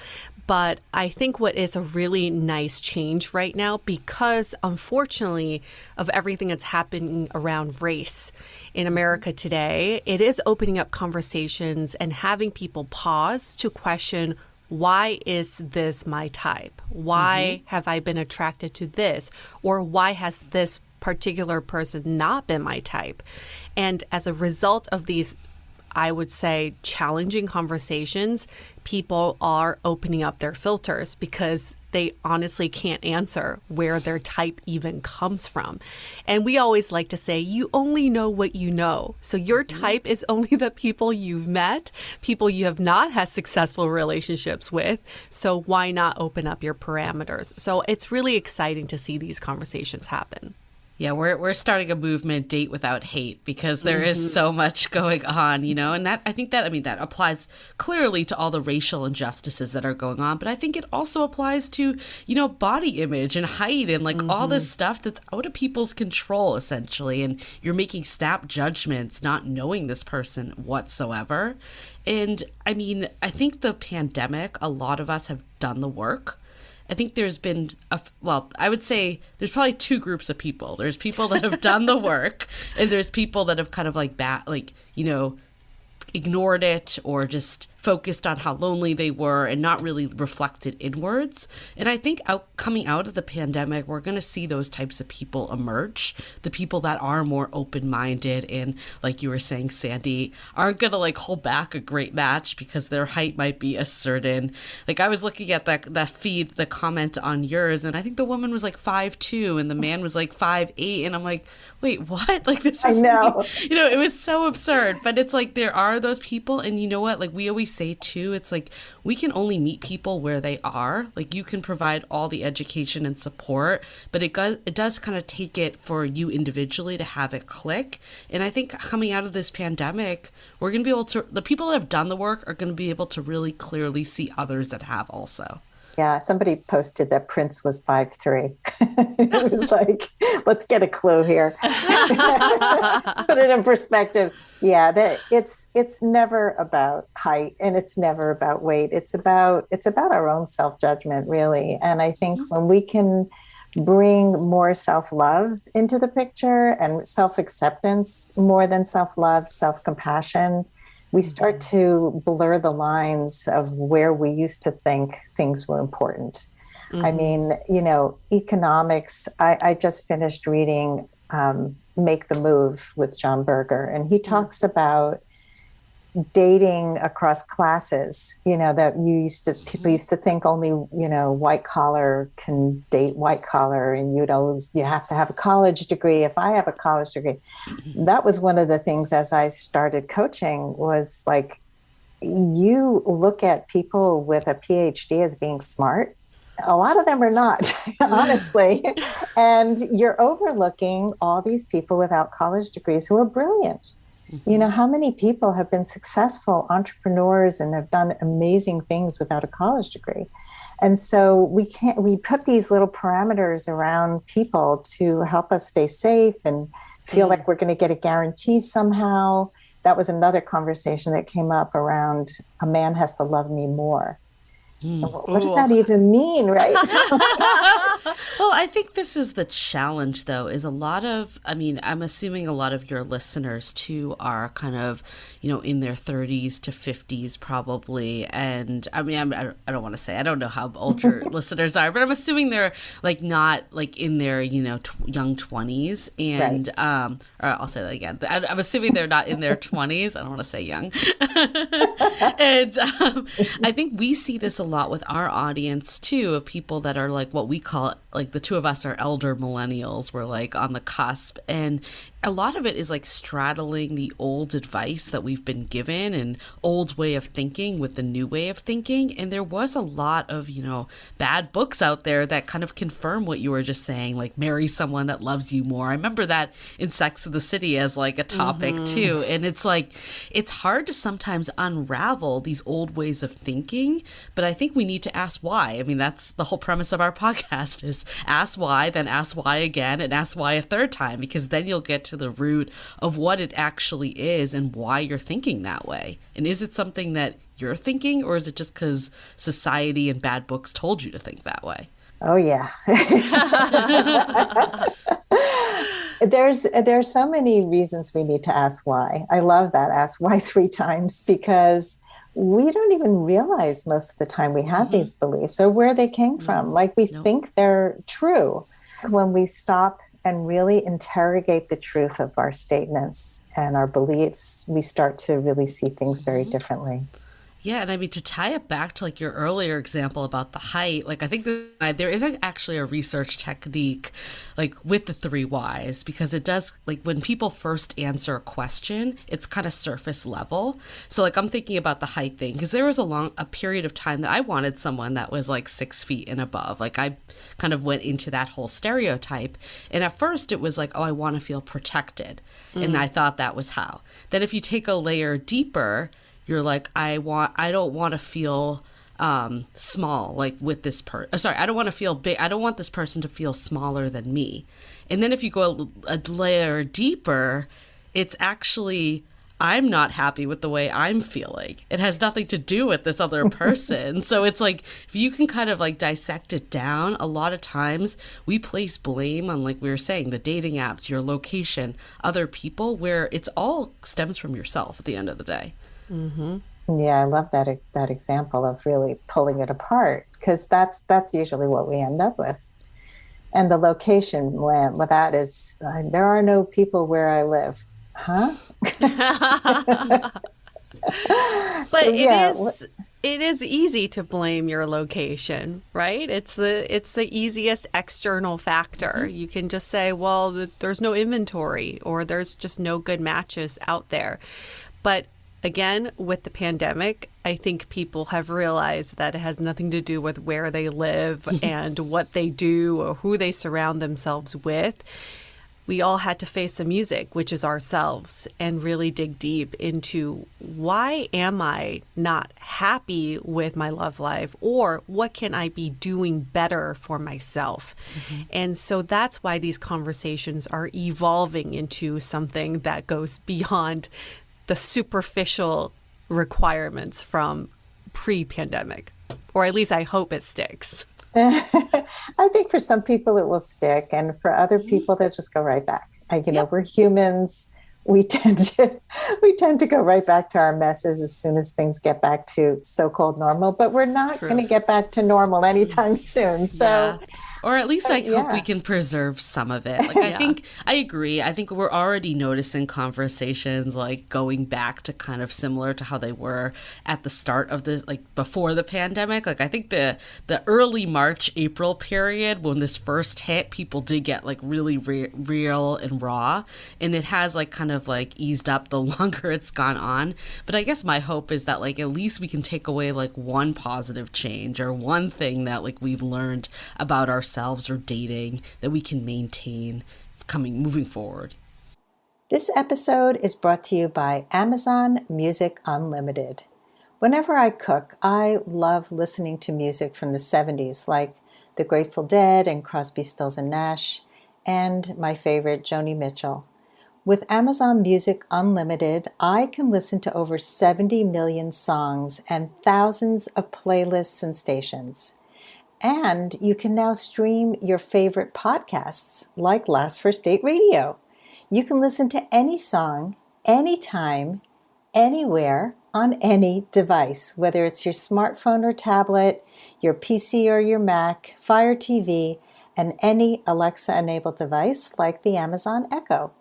A: But I think what is a really nice change right now, because unfortunately of everything that's happening around race in America today, it is opening up conversations and having people pause to question, why is this my type? Why have I been attracted to this? Or why has this particular person not been my type? And as a result of these, I would say, challenging conversations, people are opening up their filters because they honestly can't answer where their type even comes from. And we always like to say, you only know what you know. So your type is only the people you've met, people you have not had successful relationships with. So why not open up your parameters? So it's really exciting to see these conversations happen.
B: Yeah, we're starting a movement, Date Without Hate, because there is so much going on, and that that applies clearly to all the racial injustices that are going on. But I think it also applies to, body image and height and like all this stuff that's out of people's control, essentially. And you're making snap judgments, not knowing this person whatsoever. And I mean, I think the pandemic, a lot of us have done the work. I think there's been, I would say there's probably two groups of people. There's people that have done the work, and there's people that have kind of ignored it or just focused on how lonely they were and not really reflected inwards. And I think coming out of the pandemic, we're going to see those types of people emerge, the people that are more open-minded and, like you were saying, Sandy, aren't going to hold back a great match because their height might be a certain, I was looking at that feed, the comment on yours, and I think the woman was 5'2" and the man was 5'8", and I'm like, wait, what? This is,
D: I know.
B: It was so absurd. But it's there are those people, and you know what? We always say too, it's we can only meet people where they are. You can provide all the education and support, but it does kind of take it for you individually to have it click. And I think coming out of this pandemic, we're going to be able to, the people that have done the work are going to be able to really clearly see others that have also.
D: Yeah, somebody posted that Prince was 5'3". It was let's get a clue here. Put it in perspective. Yeah, it's never about height and it's never about weight. It's about our own self-judgment, really. And I think when we can bring more self-love into the picture and self-acceptance more than self-love, self-compassion, we start to blur the lines of where we used to think things were important. I mean, economics, I just finished reading Make the Move with John Berger, and he talks about dating across classes, that people used to think only, white collar can date white collar, and you have to have a college degree. If I have a college degree, that was one of the things as I started coaching was like, you look at people with a PhD as being smart. A lot of them are not, honestly. And you're overlooking all these people without college degrees who are brilliant. How many people have been successful entrepreneurs and have done amazing things without a college degree? And so we put these little parameters around people to help us stay safe and feel like we're going to get a guarantee somehow. That was another conversation that came up around a man has to love me more. What does that even mean, right?
B: Well, I think this is the challenge, though, is I'm assuming a lot of your listeners, too, are kind of, in their 30s to 50s, probably. And I don't want to say, I don't know how old your listeners are, but I'm assuming they're not in their, young 20s. And, right. Or I'll say that again. I'm assuming they're not in their 20s. I don't want to say young. And I think we see this a lot with our audience too, of people that are what we call the two of us are elder millennials. We're on the cusp, and a lot of it is straddling the old advice that we've been given and old way of thinking with the new way of thinking. And there was a lot of, bad books out there that kind of confirm what you were just saying, marry someone that loves you more. I remember that in Sex of the City as a topic too. And it's hard to sometimes unravel these old ways of thinking, but I think we need to ask why. I mean, that's the whole premise of our podcast is ask why, then ask why again, and ask why a third time, because then you'll get to the root of what it actually is and why you're thinking that way. And is it something that you're thinking, or is it just because society and bad books told you to think that way?
D: Oh, yeah. There's so many reasons we need to ask why. I love that. Ask why 3 times, because we don't even realize most of the time we have these beliefs or where they came from. We think they're true. When we stop and really interrogate the truth of our statements and our beliefs, we start to really see things very differently.
B: Yeah, and I mean, to tie it back to your earlier example about the height, I think that there is actually a research technique with the 3 whys, because it does, when people first answer a question, it's kind of surface level. So I'm thinking about the height thing, because there was a period of time that I wanted someone that was 6 feet and above. I kind of went into that whole stereotype. And at first it was oh, I want to feel protected. And I thought that was how. Then if you take a layer deeper, you're I don't want to feel small, with this person. I don't want to feel big. I don't want this person to feel smaller than me. And then if you go a layer deeper, it's actually, I'm not happy with the way I'm feeling. It has nothing to do with this other person. So it's if you can kind of dissect it down, a lot of times we place blame on, we were saying, the dating apps, your location, other people, where it's all stems from yourself at the end of the day.
D: Mm-hmm. Yeah, I love that example of really pulling it apart, because that's usually what we end up with. And the location, well, that is, there are no people where I live. Huh?
A: But it is easy to blame your location, right? It's the easiest external factor. You can just say, well, there's no inventory, or there's just no good matches out there. But again, with the pandemic, I think people have realized that it has nothing to do with where they live and what they do or who they surround themselves with. We all had to face the music, which is ourselves, and really dig deep into why am I not happy with my love life, or what can I be doing better for myself? And so that's why these conversations are evolving into something that goes beyond the superficial requirements from pre-pandemic, or at least I hope it sticks.
D: I think for some people it will stick, and for other people they'll just go right back. We're humans. We tend to go right back to our messes as soon as things get back to so-called normal, but we're not going to get back to normal anytime soon. So
B: Or at least I hope we
D: Yeah.
B: can preserve some of it. Like, I think, I agree. I think we're already noticing conversations like going back to kind of similar to how they were at the start of this, like before the pandemic. Like, I think the early March, April period when this first hit, people did get like really real and raw. And it has like kind of like eased up the longer it's gone on. But I guess my hope is that like at least we can take away like one positive change or one thing that like we've learned about ourselves or dating that we can maintain moving forward.
D: This episode is brought to you by Amazon Music Unlimited. Whenever I cook, I love listening to music from the 70s, like The Grateful Dead and Crosby, Stills and Nash, and my favorite, Joni Mitchell. With Amazon Music Unlimited, I can listen to over 70 million songs and thousands of playlists and stations. And you can now stream your favorite podcasts like Last First Date Radio. You can listen to any song, anytime, anywhere, on any device, whether it's your smartphone or tablet, your PC or your Mac, Fire TV, and any Alexa-enabled device like the Amazon Echo.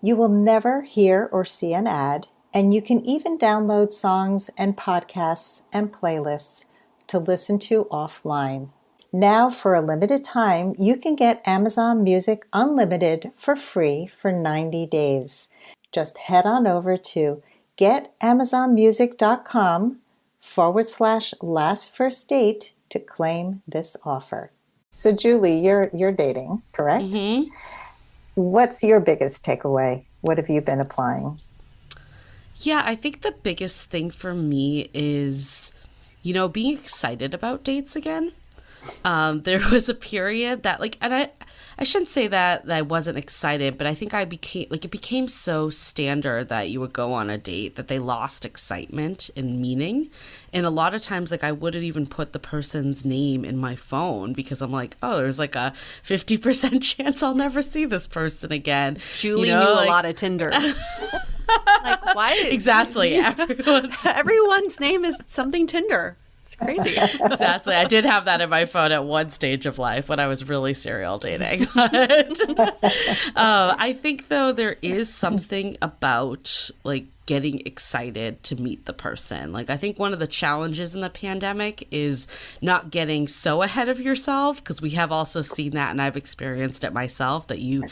D: You will never hear or see an ad, and you can even download songs and podcasts and playlists to listen to offline. Now, for a limited time, you can get Amazon Music Unlimited for free for 90 days. Just head on over to getamazonmusic.com/lastfirstdate to claim this offer. So, Julie, you're dating, correct?
B: Mm-hmm.
D: What's your biggest takeaway? What have you been applying?
B: Yeah, I think the biggest thing for me is, being excited about dates again. There was a period that and I shouldn't say that I wasn't excited, but I think it became so standard that you would go on a date that they lost excitement and meaning. And a lot of times, I wouldn't even put the person's name in my phone because I'm like, oh, there's like a 50% chance I'll never see this person again.
A: Julie knew a lot of Tinder. Like, why?
B: Exactly.
A: Everyone's name is something Tinder. It's crazy.
B: Exactly. I did have that in my phone at one stage of life when I was really serial dating. But, I think, though, there is something about, getting excited to meet the person. I think one of the challenges in the pandemic is not getting so ahead of yourself, because we have also seen that, and I've experienced it myself, that you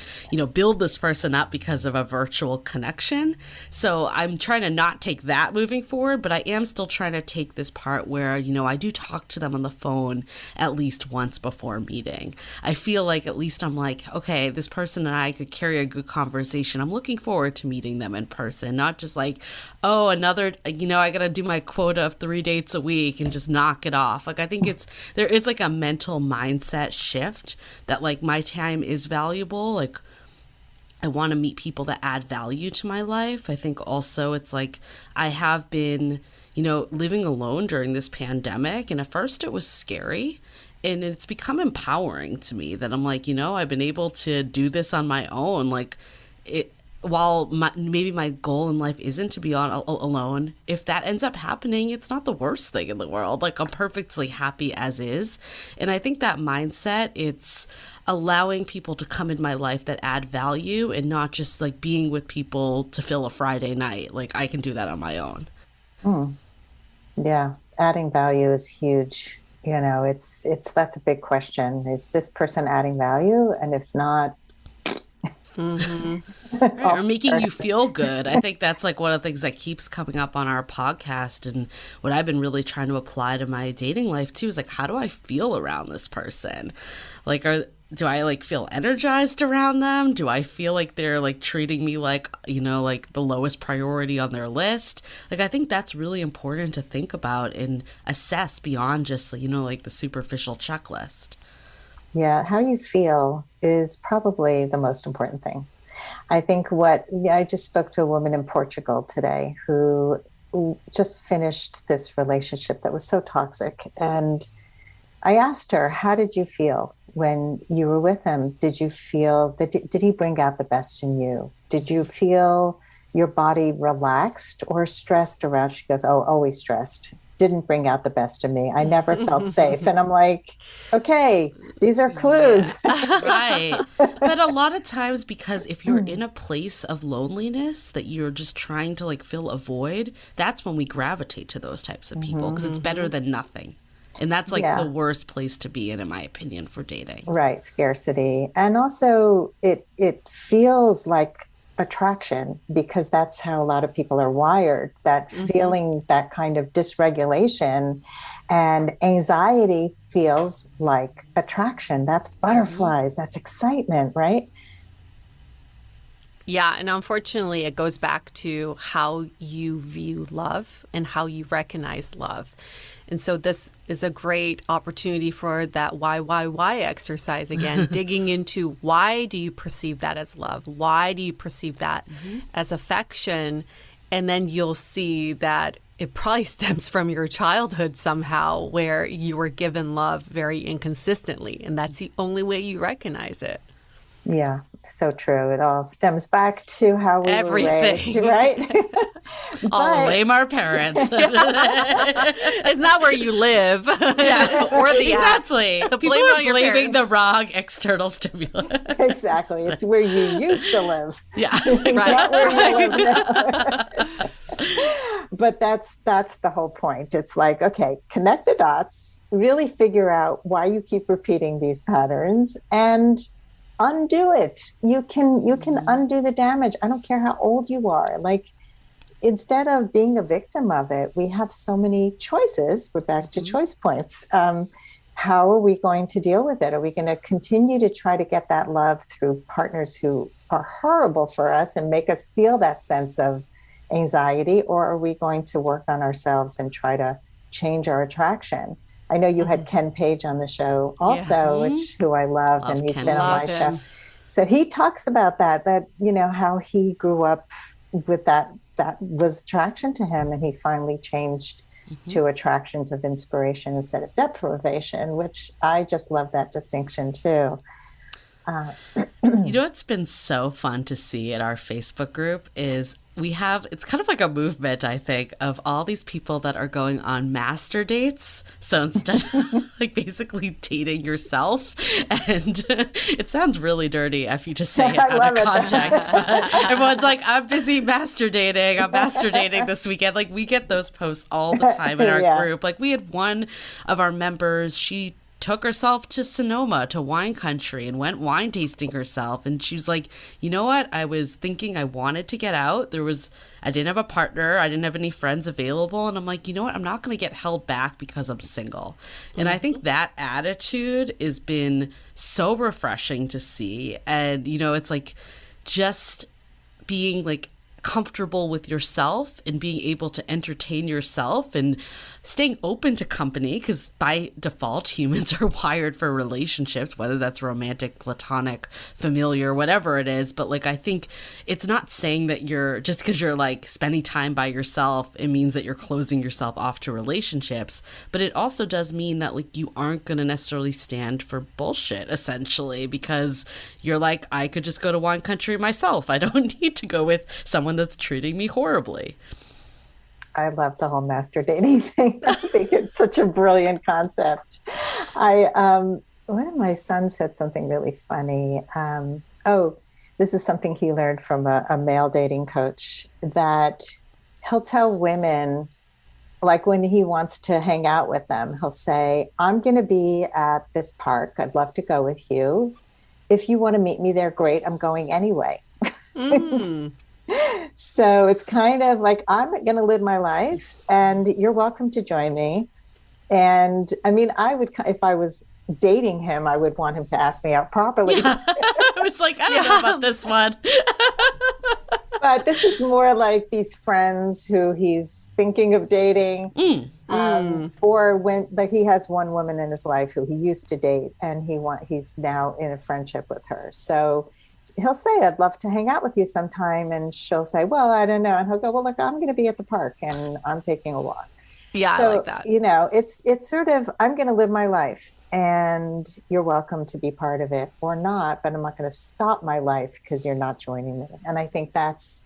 B: build this person up because of a virtual connection. So I'm trying to not take that moving forward, but I am still trying to take this part where, I do talk to them on the phone at least once before meeting. I feel like at least I'm like, okay, this person and I could carry a good conversation. I'm looking forward to meeting them in person, not just oh, another, I got to do my quota of 3 dates a week and just knock it off. I think there is a mental mindset shift that my time is valuable. I want to meet people that add value to my life. I think also it's I have been, living alone during this pandemic. And at first it was scary. And it's become empowering to me that I'm I've been able to do this on my own. While maybe my goal in life isn't to be alone, if that ends up happening, it's not the worst thing in the world. I'm perfectly happy as is. And I think that mindset, it's allowing people to come in my life that add value and not just being with people to fill a Friday night. I can do that on my own.
D: Yeah, adding value is huge. That's a big question. Is this person adding value? And if not,
B: or making you feel good. I think that's one of the things that keeps coming up on our podcast, and what I've been really trying to apply to my dating life too is how do I feel around this person? Do I feel energized around them? Do I feel like they're treating me the lowest priority on their list? I think that's really important to think about and assess beyond just the superficial checklist.
D: Yeah, how you feel is probably the most important thing. I think I just spoke to a woman in Portugal today who just finished this relationship that was so toxic. And I asked her, how did you feel when you were with him? Did you feel did he bring out the best in you? Did you feel your body relaxed or stressed around? She goes, oh, always stressed. didn't bring out the best of me. I never felt safe. And I'm like, okay, these are clues.
B: Yeah. Right. But a lot of times, because if you're in a place of loneliness that you're just trying to like fill a void, that's when we gravitate to those types of people, because it's better than nothing. And that's like the worst place to be in my opinion, for dating.
D: Right. Scarcity. And also it feels like attraction, because that's how a lot of people are wired, that feeling that kind of dysregulation, and anxiety feels like attraction. That's butterflies. That's excitement, right?
A: Yeah, and unfortunately, it goes back to how you view love and how you recognize love. And so this is a great opportunity for that why exercise again, digging into why do you perceive that as love? Why do you perceive that as affection? And then you'll see that it probably stems from your childhood somehow, where you were given love very inconsistently. And that's the only way you recognize it.
D: Yeah, so true. It all stems back to how we were raised, right?
B: Blame our parents.
A: It's not where you live or the
B: exactly.
A: acts.
B: People are blaming the wrong external stimulus.
D: Exactly. It's where you used to live.
B: Yeah,
D: It's not where you live now. But that's the whole point. It's like, okay, connect the dots, really figure out why you keep repeating these patterns, and undo it. You can undo the damage. I don't care how old you are. Like, instead of being a victim of it, we have so many choices. We're back to choice points. How are we going to deal with it? Are we going to continue to try to get that love through partners who are horrible for us and make us feel that sense of anxiety? Or are we going to work on ourselves and try to change our attraction? I know you had Ken Page on the show also, who I love, and he's been on my show. So he talks about that, you know, how he grew up with that was attraction to him, and he finally changed to attractions of inspiration instead of deprivation, which I just love that distinction too.
B: You know what's been so fun to see in our Facebook group is it's kind of like a movement, I think, of all these people that are going on master dates. So instead of like basically dating yourself, and it sounds really dirty if you just say it out of context, but everyone's like, I'm busy master dating. I'm master dating this weekend. Like, we get those posts all the time in our group. Like, we had one of our members, she took herself to Sonoma, to wine country, and went wine tasting herself. And she was like, you know what? I was thinking I wanted to get out. I didn't have a partner. I didn't have any friends available. And I'm like, you know what? I'm not going to get held back because I'm single. And I think that attitude has been so refreshing to see. And, you know, it's like just being like comfortable with yourself and being able to entertain yourself and staying open to company, because by default humans are wired for relationships, whether that's romantic, platonic, familiar, whatever it is. But like, I think it's not saying that you're just because you're like spending time by yourself, it means that you're closing yourself off to relationships. But it also does mean that like you aren't going to necessarily stand for bullshit, essentially, because you're like, I could just go to wine country myself. I don't need to go with someone that's treating me horribly.
D: I love the whole master dating thing. I think it's such a brilliant concept. One of my sons said something really funny. This is something he learned from a male dating coach, that he'll tell women, like when he wants to hang out with them, he'll say, I'm going to be at this park. I'd love to go with you. If you want to meet me there, great. I'm going anyway. So it's kind of like, I'm going to live my life and you're welcome to join me. And I mean, if I was dating him, I would want him to ask me out properly.
B: Yeah. I was like, I don't know about this one.
D: But this is more like these friends who he's thinking of dating. Or when, like, he has one woman in his life who he used to date, and he's now in a friendship with her. So he'll say, I'd love to hang out with you sometime. And she'll say, well, I don't know. And he'll go, well, look, I'm going to be at the park and I'm taking a walk.
A: Yeah,
D: So,
A: I like that.
D: you know, it's sort of, I'm going to live my life and you're welcome to be part of it or not, but I'm not going to stop my life because you're not joining me. And I think that's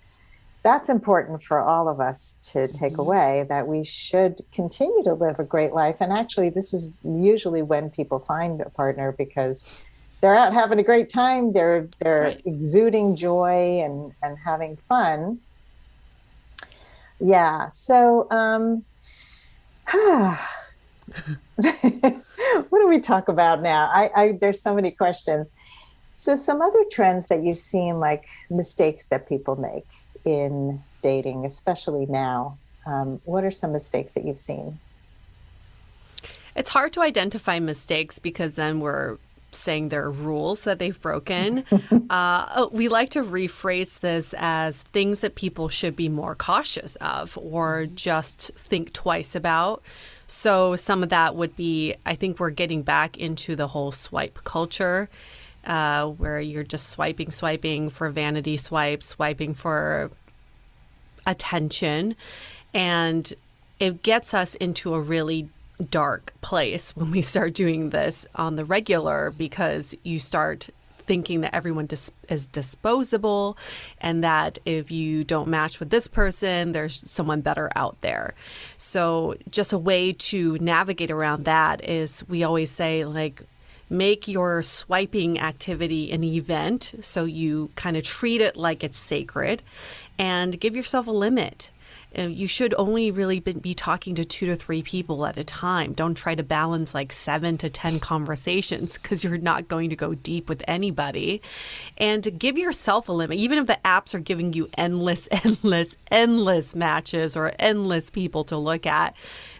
D: that's important for all of us to take away, that we should continue to live a great life. And actually, this is usually when people find a partner, because they're out having a great time. They're
B: Right.
D: exuding joy and having fun. Yeah. So, what do we talk about now? There's so many questions. So some other trends that you've seen, like mistakes that people make in dating, especially now. What are some mistakes that you've seen?
A: It's hard to identify mistakes because then we're saying there are rules that they've broken. We like to rephrase this as things that people should be more cautious of or just think twice about. So some of that would be, I think we're getting back into the whole swipe culture, where you're just swiping for vanity swipes, swiping for attention. And it gets us into a really dark place when we start doing this on the regular, because you start thinking that everyone is disposable and that if you don't match with this person, there's someone better out there. So just a way to navigate around that is, we always say, like, make your swiping activity an event. So you kind of treat it like it's sacred and give yourself a limit. You should only really be talking to 2 to 3 people at a time. Don't try to balance like 7 to 10 conversations, because you're not going to go deep with anybody. And give yourself a limit. Even if the apps are giving you endless matches or endless people to look at,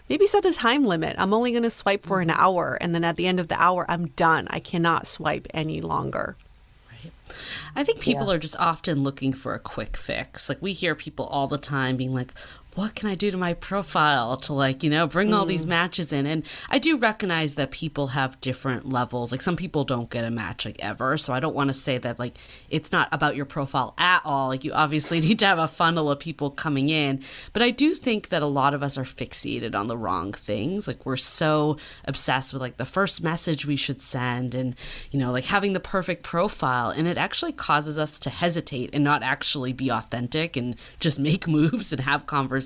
A: maybe set a time limit. I'm only going to swipe for an hour. And then at the end of the hour, I'm done. I cannot swipe any longer.
B: I think people are just often looking for a quick fix. Like, we hear people all the time being like, what can I do to my profile to, like, you know, bring all these matches in? And I do recognize that people have different levels. Like, some people don't get a match, like, ever. So I don't want to say that, like, it's not about your profile at all. Like, you obviously need to have a funnel of people coming in. But I do think that a lot of us are fixated on the wrong things. Like, we're so obsessed with, like, the first message we should send and, you know, like, having the perfect profile. And it actually causes us to hesitate and not actually be authentic and just make moves and have conversations.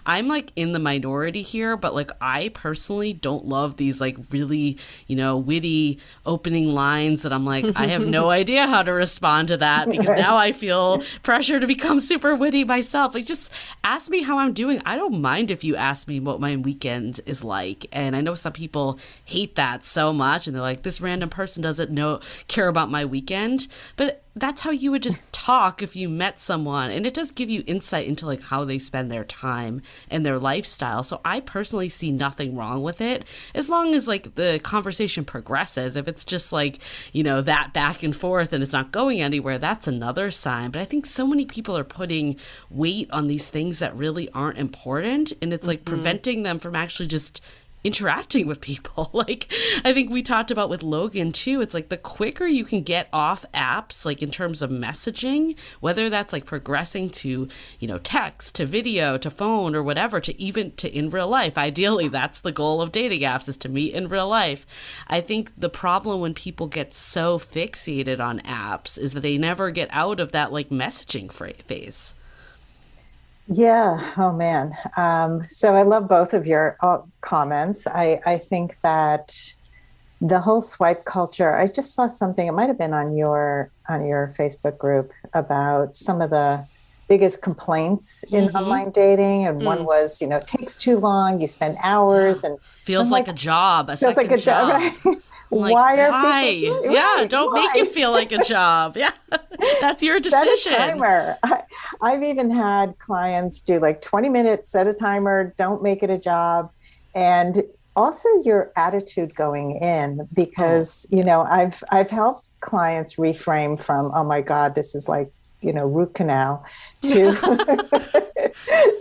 B: I'm like in the minority here, but like, I personally don't love these like really, you know, witty opening lines that I'm like, I have no idea how to respond to that, because now I feel pressure to become super witty myself. Like, just ask me how I'm doing. I don't mind if you ask me what my weekend is like. And I know some people hate that so much, and they're like, this random person doesn't care about my weekend. But that's how you would just talk if you met someone. And it does give you insight into like how they spend their time and their lifestyle. So I personally see nothing wrong with it, as long as like the conversation progresses. If it's just like, you know, that back and forth and it's not going anywhere, that's another sign. But I think so many people are putting weight on these things that really aren't important. And it's like preventing them from actually just interacting with people. Like, I think we talked about with Logan too, it's like the quicker you can get off apps, like in terms of messaging, whether that's like progressing to, you know, text, to video, to phone, or whatever, to even to in real life. Ideally, that's the goal of dating apps, is to meet in real life. I think the problem when people get so fixated on apps is that they never get out of that like messaging phase.
D: Yeah. Oh, man. So I love both of your comments. I think that the whole swipe culture, I just saw something, it might have been on your Facebook group, about some of the biggest complaints in online dating. And one was, you know, it takes too long. You spend hours and
B: feels like a job.
D: Feels like a job. Right?
B: Like,
D: why are people?
B: Yeah, don't make it feel like a job. Yeah, that's your decision.
D: Set a timer. I've even had clients do like 20 minutes, set a timer, don't make it a job. And also your attitude going in, because, you know, I've helped clients reframe from, oh my God, this is like, you know, root canal, to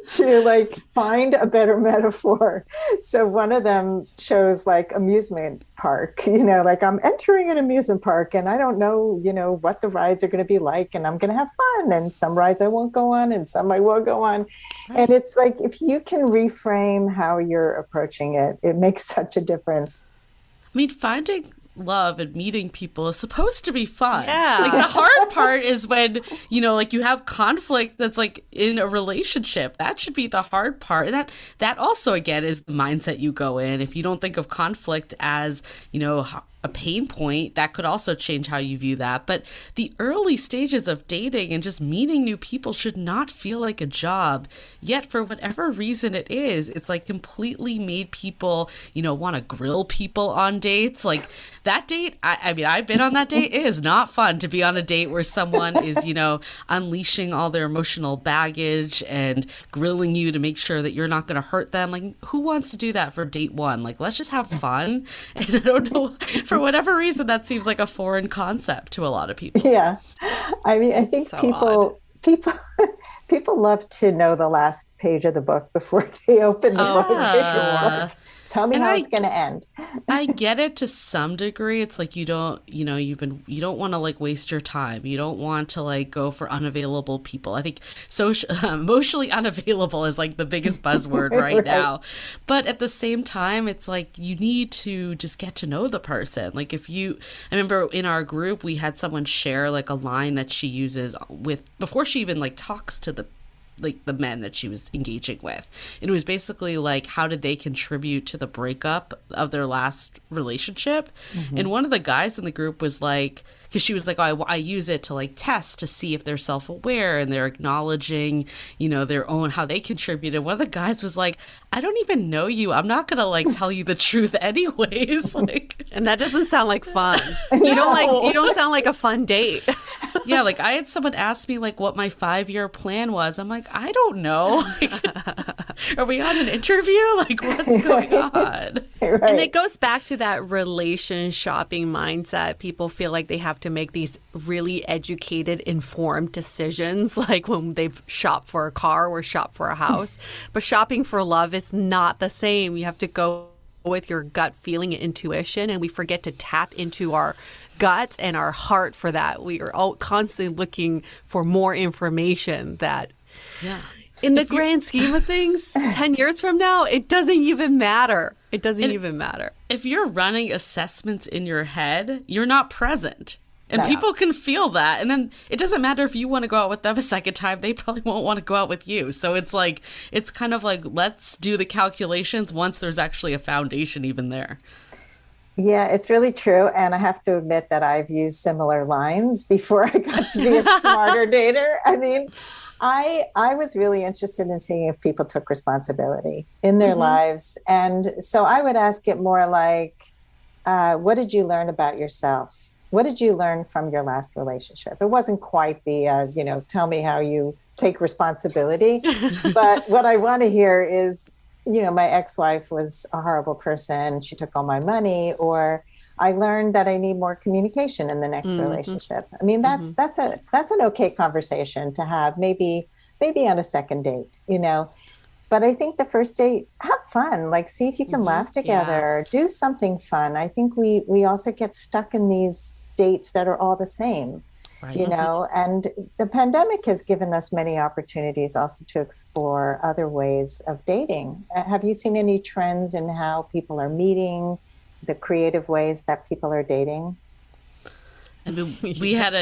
D: to like find a better metaphor. So one of them chose like amusement park, you know, like I'm entering an amusement park and I don't know, you know, what the rides are going to be like, and I'm going to have fun, and some rides I won't go on and some I will go on. Right. And it's like, if you can reframe how you're approaching it, it makes such a difference.
B: I mean, finding love and meeting people is supposed to be fun.
A: Yeah.
B: Like the hard part is when, like you have conflict that's like in a relationship. That should be the hard part. And that also, again, is the mindset you go in. If you don't think of conflict as, a pain point, that could also change how you view that. But the early stages of dating and just meeting new people should not feel like a job. Yet for whatever reason it is, it's like completely made people, want to grill people on dates. Like that date, I mean, I've been on that date. It is not fun to be on a date where someone is, unleashing all their emotional baggage and grilling you to make sure that you're not going to hurt them. Like, who wants to do that for date one? Like, let's just have fun. And I don't know, for whatever reason, that seems like a foreign concept to a lot of people.
D: Yeah. I mean, I think
A: So
D: people love to know the last page of the book before they open the book.
B: Yeah.
D: Tell me
B: And
D: how it's going to end.
B: I get it to some degree. It's like you don't want to like waste your time. You don't want to like go for unavailable people. I think emotionally unavailable is like the biggest buzzword right now. But at the same time, it's like you need to just get to know the person. Like I remember in our group, we had someone share like a line that she uses before she even like talks to the men that she was engaging with. And it was basically like, how did they contribute to the breakup of their last relationship? Mm-hmm. And one of the guys in the group was like, because she was like, oh, I use it to like test to see if they're self-aware and they're acknowledging, their own, how they contributed. One of the guys was like, I don't even know you. I'm not going to like tell you the truth anyways. Like,
A: and that doesn't sound like fun. You don't sound like a fun date.
B: Yeah, like I had someone ask me like what my 5-year plan was. I'm like, I don't know. Like, are we on an interview? Like, what's going on?
D: Right.
A: And it goes back to that relation shopping mindset. People feel like they have to make these really educated, informed decisions, like when they've shopped for a car or shop for a house. But shopping for love is not the same. You have to go with your gut feeling and intuition, and we forget to tap into our guts and our heart for that. We are all constantly looking for more information that, in the grand scheme of things, 10 years from now, it doesn't even matter. It doesn't even matter.
B: If you're running assessments in your head, you're not present. And people can feel that. And then it doesn't matter if you want to go out with them a second time, they probably won't want to go out with you. So it's like, it's kind of like, let's do the calculations once there's actually a foundation even there.
D: Yeah, it's really true. And I have to admit that I've used similar lines before I got to be a smarter dater. I mean, I was really interested in seeing if people took responsibility in their lives. And so I would ask it more like, what did you learn about yourself? What did you learn from your last relationship? It wasn't quite the, tell me how you take responsibility. But what I want to hear is, my ex-wife was a horrible person. She took all my money, or I learned that I need more communication in the next relationship. I mean, that's an okay conversation to have, maybe on a second date, But I think the first date, have fun, like see if you can laugh together, do something fun. I think we also get stuck in these dates that are all the same. Right. And the pandemic has given us many opportunities also to explore other ways of dating. Have you seen any trends in how people are meeting, the creative ways that people are dating?
B: I mean, we had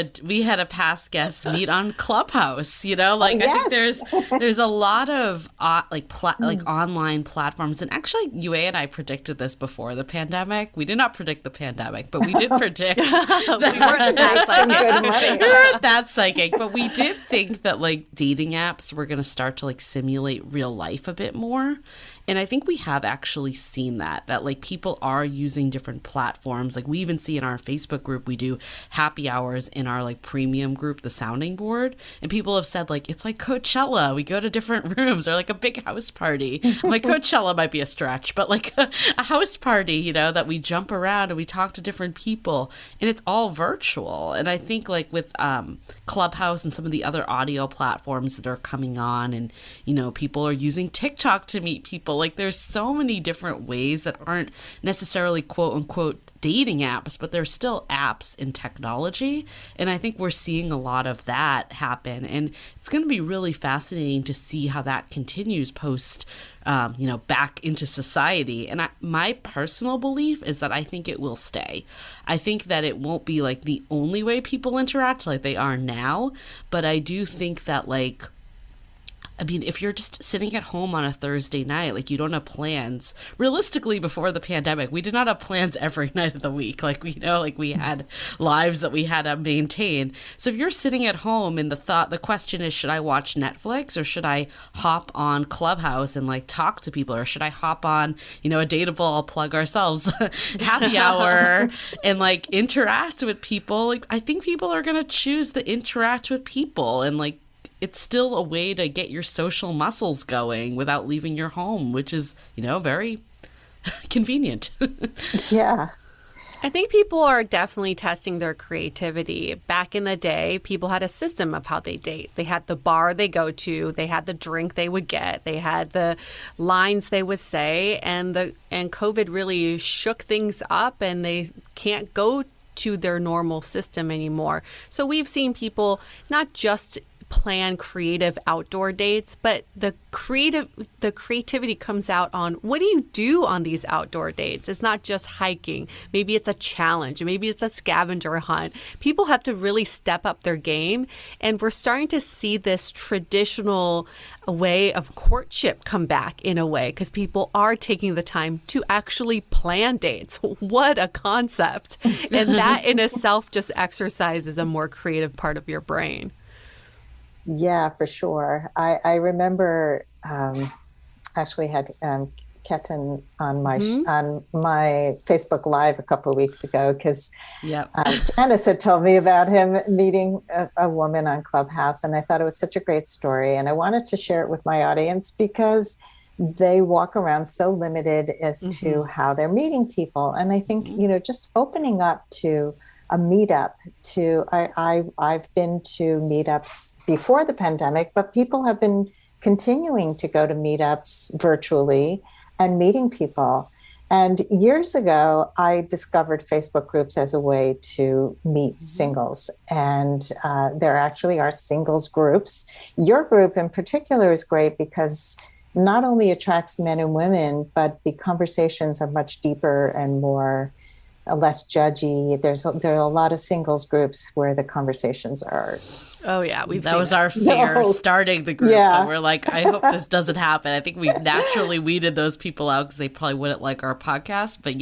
B: a past guest meet on Clubhouse, I think there's a lot of online platforms. And actually, Yue and I predicted this before the pandemic. We did not predict the pandemic, but we did predict
A: we weren't
B: that psychic. But we did think that like dating apps were going to start to like simulate real life a bit more. And I think we have actually seen that like people are using different platforms. Like we even see in our Facebook group, we do happy hours in our like premium group, the Sounding Board. And people have said like, it's like Coachella. We go to different rooms or like a big house party. I'm like, Coachella might be a stretch, but like a house party, that we jump around and we talk to different people and it's all virtual. And I think like with Clubhouse and some of the other audio platforms that are coming on and, people are using TikTok to meet people. people. Like, there's so many different ways that aren't necessarily quote unquote dating apps, but they're still apps in technology. And I think we're seeing a lot of that happen. And it's going to be really fascinating to see how that continues post, back into society. And my personal belief is that I think it will stay. I think that it won't be like the only way people interact like they are now. But I do think that if you're just sitting at home on a Thursday night, like you don't have plans. Realistically, before the pandemic, we did not have plans every night of the week. We had lives that we had to maintain. So if you're sitting at home and the question is, should I watch Netflix or should I hop on Clubhouse and talk to people, or should I hop on, a Dateable, I'll plug ourselves, happy hour and interact with people? I think people are going to choose the interact with people, and it's still a way to get your social muscles going without leaving your home, which is, very convenient.
D: Yeah.
A: I think people are definitely testing their creativity. Back in the day, people had a system of how they date. They had the bar they go to, they had the drink they would get, they had the lines they would say, and COVID really shook things up, and they can't go to their normal system anymore. So we've seen people not just plan creative outdoor dates, but the creativity comes out on what do you do on these outdoor dates. It's not just hiking. Maybe it's a challenge. Maybe it's a scavenger hunt. People have to really step up their game, and we're starting to see this traditional way of courtship come back in a way, because people are taking the time to actually plan dates. What a concept. And that in itself just exercises a more creative part of your brain.
D: Yeah, for sure. I remember actually had Ketan on my Facebook Live a couple of weeks ago, because Janice had told me about him meeting a woman on Clubhouse, and I thought it was such a great story, and I wanted to share it with my audience because they walk around so limited as to how they're meeting people. And I think, just opening up to a meetup I've been to meetups before the pandemic, but people have been continuing to go to meetups virtually and meeting people. And years ago, I discovered Facebook groups as a way to meet singles. And there actually are singles groups. Your group in particular is great because not only attracts men and women, but the conversations are much deeper and more less judgy. There are a lot of singles groups where the conversations are.
A: Oh yeah,
B: that was our fear starting the group. Yeah. But we're like, I hope this doesn't happen. I think we've naturally weeded those people out because they probably wouldn't like our podcast. But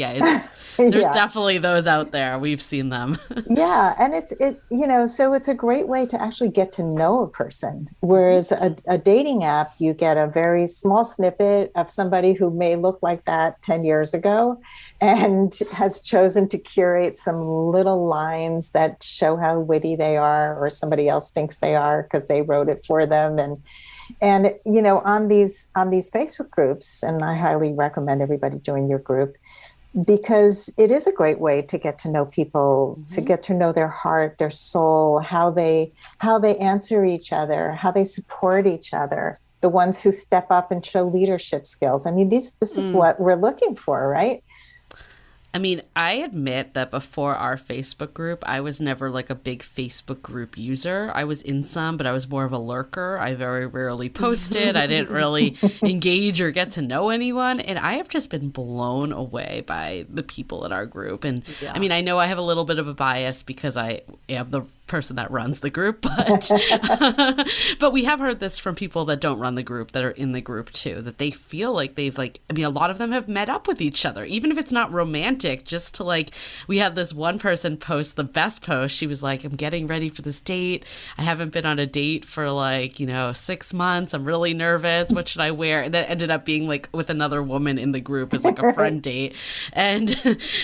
B: there's definitely those out there. We've seen them. Yeah,
D: and so it's a great way to actually get to know a person. Whereas a dating app, you get a very small snippet of somebody who may look like that 10 years ago, and has chosen to curate some little lines that show how witty they are, or somebody else thinks they are because they wrote it for them. And on these Facebook groups, and I highly recommend everybody join your group, because it is a great way to get to know people, to get to know their heart, their soul, how they answer each other, how they support each other, the ones who step up and show leadership skills. I mean, this is what we're looking for, right?
B: I mean, I admit that before our Facebook group, I was never like a big Facebook group user. I was in some, but I was more of a lurker. I very rarely posted. I didn't really engage or get to know anyone. And I have just been blown away by the people in our group. And I mean, I know I have a little bit of a bias because I am the person that runs the group, but we have heard this from people that don't run the group, that are in the group too, that they feel like they've a lot of them have met up with each other, even if it's not romantic, just to we had this one person post the best post. She was like, I'm getting ready for this date. I haven't been on a date for 6 months. I'm really nervous. What should I wear? And that ended up being with another woman in the group as a friend date. And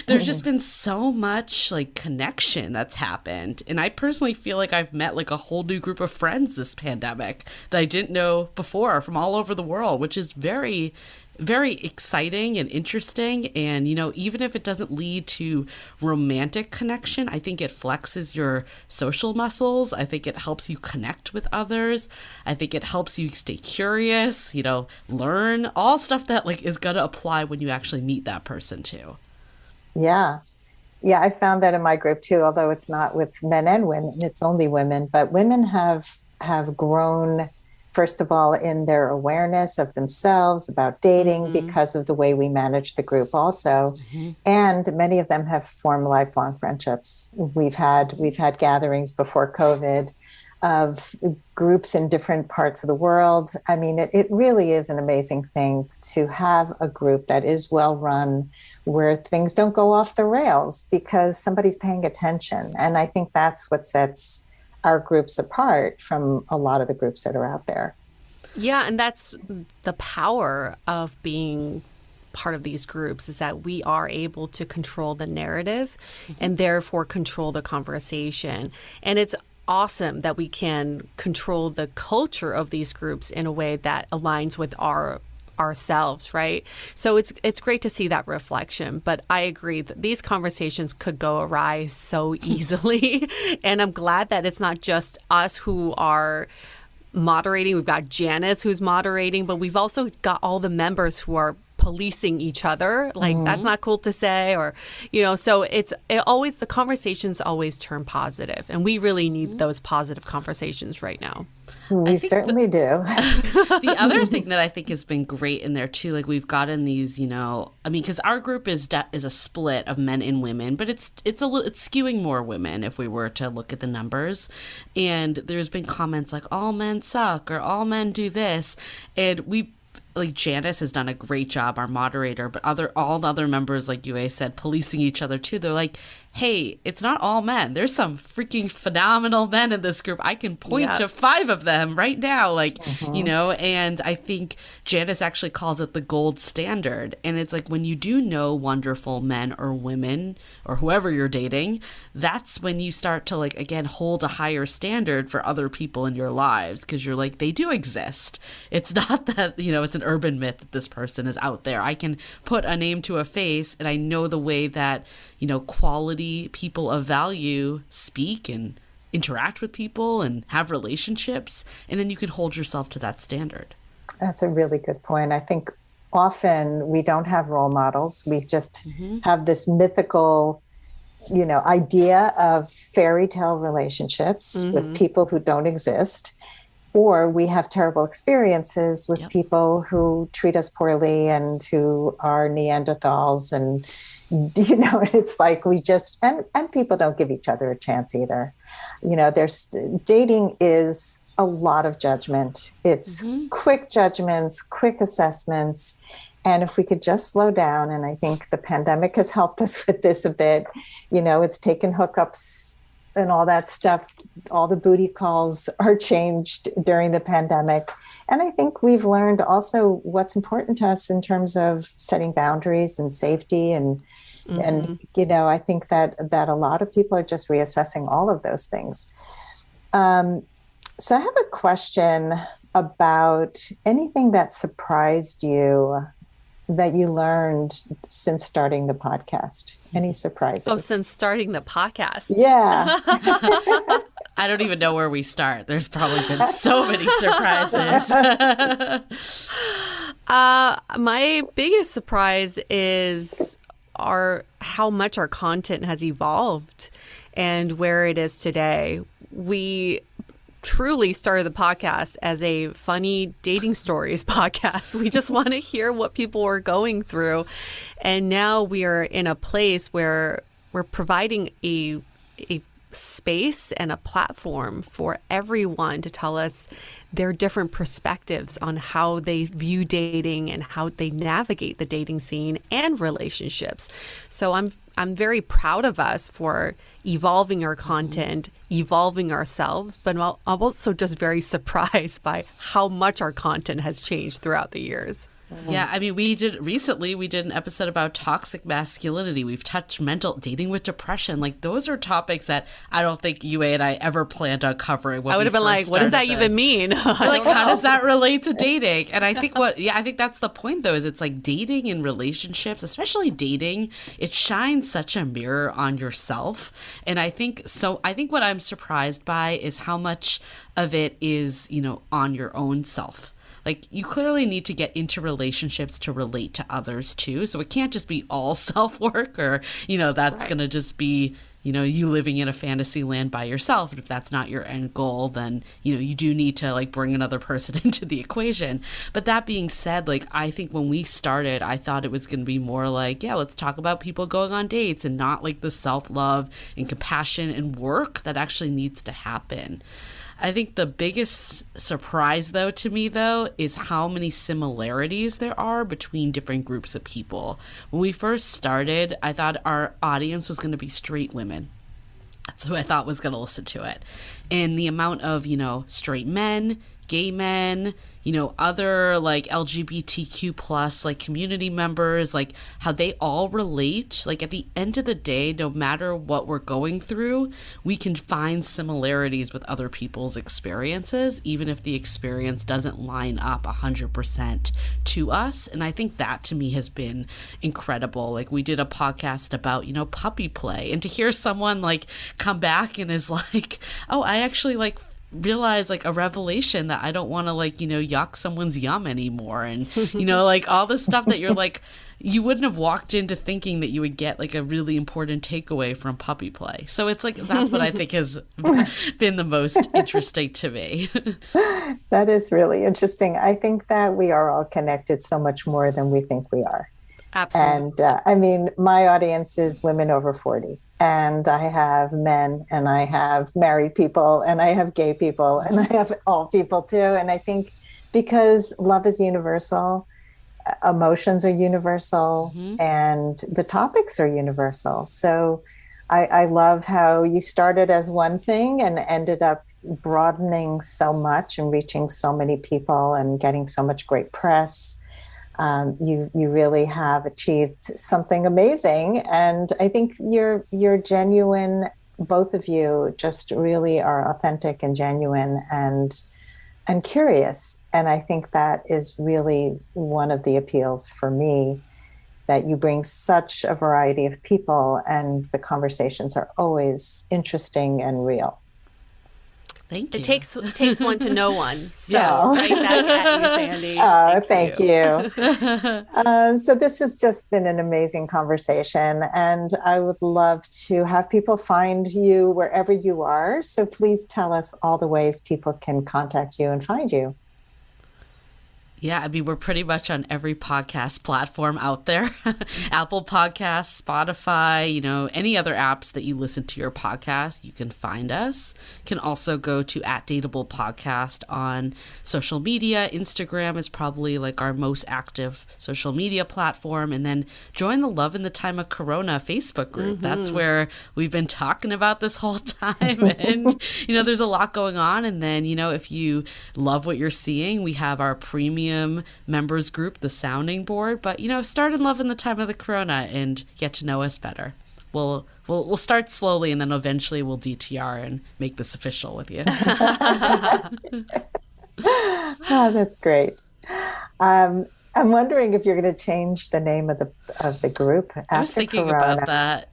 B: there's just been so much connection that's happened. And I personally feel like I've met a whole new group of friends this pandemic that I didn't know before from all over the world, which is very very exciting and interesting. And, you know, even if it doesn't lead to romantic connection, I think it flexes your social muscles. I think it helps you connect with others. I think it helps you stay curious, you know, learn all stuff that like is going to apply when you actually meet that person too.
D: Yeah. Yeah, I found that in my group too, although it's not with men and women, it's only women, but women have grown, first of all, in their awareness of themselves, about dating, because of the way we manage the group also. And many of them have formed lifelong friendships. We've had gatherings before COVID of groups in different parts of the world. I mean, it really is an amazing thing to have a group that is well run, where things don't go off the rails because somebody's paying attention. And I think that's what sets our groups apart from a lot of the groups that are out there.
A: Yeah, and that's the power of being part of these groups, is that we are able to control the narrative and therefore control the conversation. And it's awesome that we can control the culture of these groups in a way that aligns with ourselves, right? So it's great to see that reflection. But I agree that these conversations could go awry so easily. And I'm glad that it's not just us who are moderating. We've got Janice who's moderating, but we've also got all the members who are policing each other. Like, that's not cool to say, or, you know, so the conversations always turn positive, and we really need those positive conversations right now.
D: We certainly do.
B: The other thing that I think has been great in there too, like we've gotten these, you know, I mean, because our group is a split of men and women, but it's skewing more women if we were to look at the numbers. And there's been comments like all men suck or all men do this, and like Janice has done a great job, our moderator, but all the other members, like you guys said, policing each other too. They're like, hey, it's not all men. There's some freaking phenomenal men in this group. I can point to 5 of them right now, like, you know, and I think Janice actually calls it the gold standard. And it's like, when you do know wonderful men or women or whoever you're dating, that's when you start to, like, again, hold a higher standard for other people in your lives, because you're like, they do exist. It's not that, you know, it's an urban myth that this person is out there. I can put a name to a face, and I know the way that, you know, quality people of value speak and interact with people and have relationships. And then you can hold yourself to that standard.
D: That's a really good point. I think often we don't have role models. We just have this mythical, you know, idea of fairy tale relationships with people who don't exist. Or we have terrible experiences with people who treat us poorly and who are Neanderthals, and, you know, it's like we just, and people don't give each other a chance either. You know, dating is a lot of judgment. It's quick judgments, quick assessments. And if we could just slow down, and I think the pandemic has helped us with this a bit, you know, it's taken hookups and all that stuff. All the booty calls are changed during the pandemic. And I think we've learned also what's important to us in terms of setting boundaries and safety. And, you know, I think that a lot of people are just reassessing all of those things. So I have a question about anything that surprised you that you learned since starting the podcast. Any surprises?
A: Oh, since starting the podcast.
D: Yeah.
B: I don't even know where we start. There's probably been so many surprises.
A: My biggest surprise is how much our content has evolved and where it is today. We truly started the podcast as a funny dating stories podcast. We just want to hear what people are going through. And now we are in a place where we're providing a space and a platform for everyone to tell us their different perspectives on how they view dating and how they navigate the dating scene and relationships. So I'm very proud of us for evolving our content, evolving ourselves, but I'm also just very surprised by how much our content has changed throughout the years.
B: Yeah, I mean, we did an episode about toxic masculinity. We've touched dating with depression. Like, those are topics that I don't think you and I ever planned on covering.
A: I would have been like, what does that even mean?
B: Like, how does that relate to dating? And I think I think that's the point, though, is it's like dating and relationships, especially dating, it shines such a mirror on yourself. And I think what I'm surprised by is how much of it is, on your own self. Like, you clearly need to get into relationships to relate to others too. So it can't just be all self-work or, that's going to just be, you living in a fantasy land by yourself. And if that's not your end goal, then, you do need to like bring another person into the equation. But that being said, like, I think when we started, I thought it was going to be more like, yeah, let's talk about people going on dates and not like the self-love and compassion and work that actually needs to happen. I think the biggest surprise, to me, is how many similarities there are between different groups of people. When we first started, I thought our audience was going to be straight women. That's who I thought was going to listen to it. And the amount of, straight men, gay men, other like LGBTQ plus like community members, like how they all relate. Like at the end of the day, no matter what we're going through, we can find similarities with other people's experiences, even if the experience doesn't line up 100% to us. And I think that to me has been incredible. Like we did a podcast about, puppy play, and to hear someone like come back and is like, oh, I actually like realize like a revelation that I don't want to like, yuck someone's yum anymore. And, like all the stuff that you're like, you wouldn't have walked into thinking that you would get like a really important takeaway from puppy play. So it's like, that's what I think has been the most interesting to me.
D: That is really interesting. I think that we are all connected so much more than we think we are.
A: Absolutely.
D: And I mean, my audience is women over 40. And I have men, and I have married people, and I have gay people, and I have all people too. And I think because love is universal, emotions are universal, and the topics are universal. So I love how you started as one thing and ended up broadening so much and reaching so many people and getting so much great press. You really have achieved something amazing. And I think you're genuine. Both of you just really are authentic and genuine and curious. And I think that is really one of the appeals for me, that you bring such a variety of people and the conversations are always interesting and real.
B: Thank you.
A: It takes one to know one. So
D: Yeah.
A: right back at you, Sandy.
D: Oh, thank you. So this has just been an amazing conversation, and I would love to have people find you wherever you are. So please tell us all the ways people can contact you and find you.
B: Yeah, I mean, we're pretty much on every podcast platform out there. Apple Podcasts, Spotify, any other apps that you listen to your podcast, you can find us. You can also go to @DATEABLE Podcast on social media. Instagram is probably like our most active social media platform. And then join the Love in the Time of Corona Facebook group. That's where we've been talking about this whole time. And, there's a lot going on. And then, if you love what you're seeing, we have our premium members group, the Sounding Board. But start in Love in the Time of the Corona and get to know us better. We'll start slowly, and then eventually we'll DTR and make this official with you.
D: Oh, that's great. I'm wondering if you're going to change the name of the group after
B: I was thinking
D: Corona.
B: about that.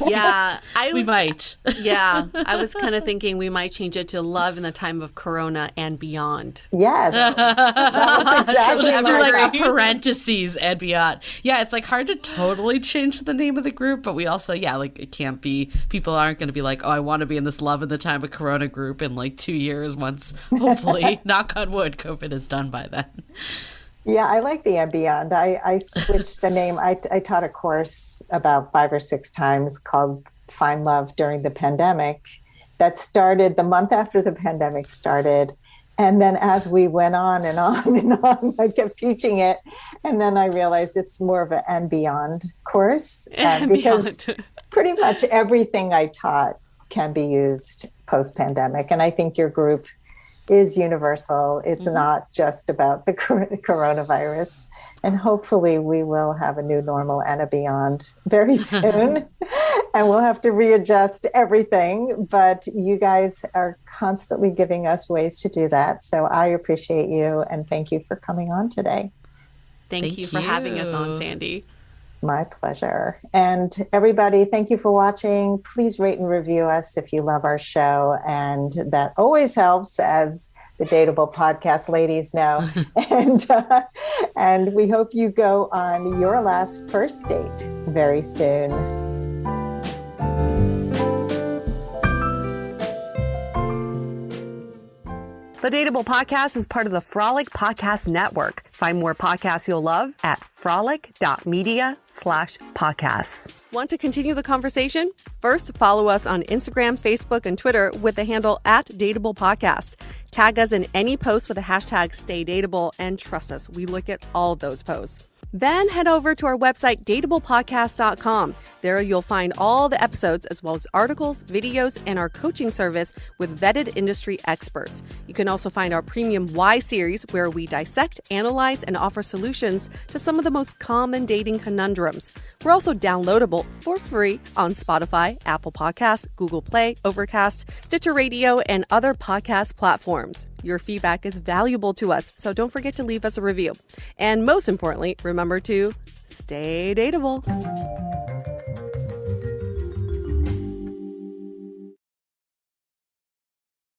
A: Yeah,
B: We might.
A: Yeah, I was kind of thinking we might change it to Love in the Time of Corona and Beyond.
D: Yes, that's exactly
B: We'll just do
D: right.
B: like a parentheses and beyond. Yeah, it's like hard to totally change the name of the group, but we also, it can't be, people aren't going to be like, oh, I want to be in this Love in the Time of Corona group in like 2 years once, hopefully, knock on wood, COVID is done by then.
D: Yeah, I like the and beyond. I switched the name. I taught a course about 5 or 6 times called Find Love During the Pandemic that started the month after the pandemic started. And then as we went on and on and on, I kept teaching it. And then I realized it's more of an and beyond course because pretty much everything I taught can be used post-pandemic. And I think your group is universal. It's not just about the coronavirus. And hopefully we will have a new normal and a beyond very soon. And we'll have to readjust everything. But you guys are constantly giving us ways to do that. So I appreciate you. And thank you for coming on today.
A: Thank you for having us on, Sandy.
D: My pleasure. And everybody, thank you for watching. Please rate and review us if you love our show. And that always helps, as the Dateable podcast ladies know. And we hope you go on your last first date very soon.
A: The Dateable podcast is part of the Frolic Podcast Network. Find more podcasts you'll love at frolic.media/podcasts. Want to continue the conversation? First, follow us on Instagram, Facebook, and Twitter with the handle @Dateable Podcast. Tag us in any post with the hashtag #StayDateable, and trust us, we look at all of those posts. Then head over to our website, dateablepodcast.com. There you'll find all the episodes, as well as articles, videos, and our coaching service with vetted industry experts. You can also find our premium Why series, where we dissect, analyze, and offer solutions to some of the most common dating conundrums. We're also downloadable for free on Spotify, Apple Podcasts, Google Play, Overcast, Stitcher Radio, and other podcast platforms. Your feedback is valuable to us, so don't forget to leave us a review. And most importantly, remember to stay dateable.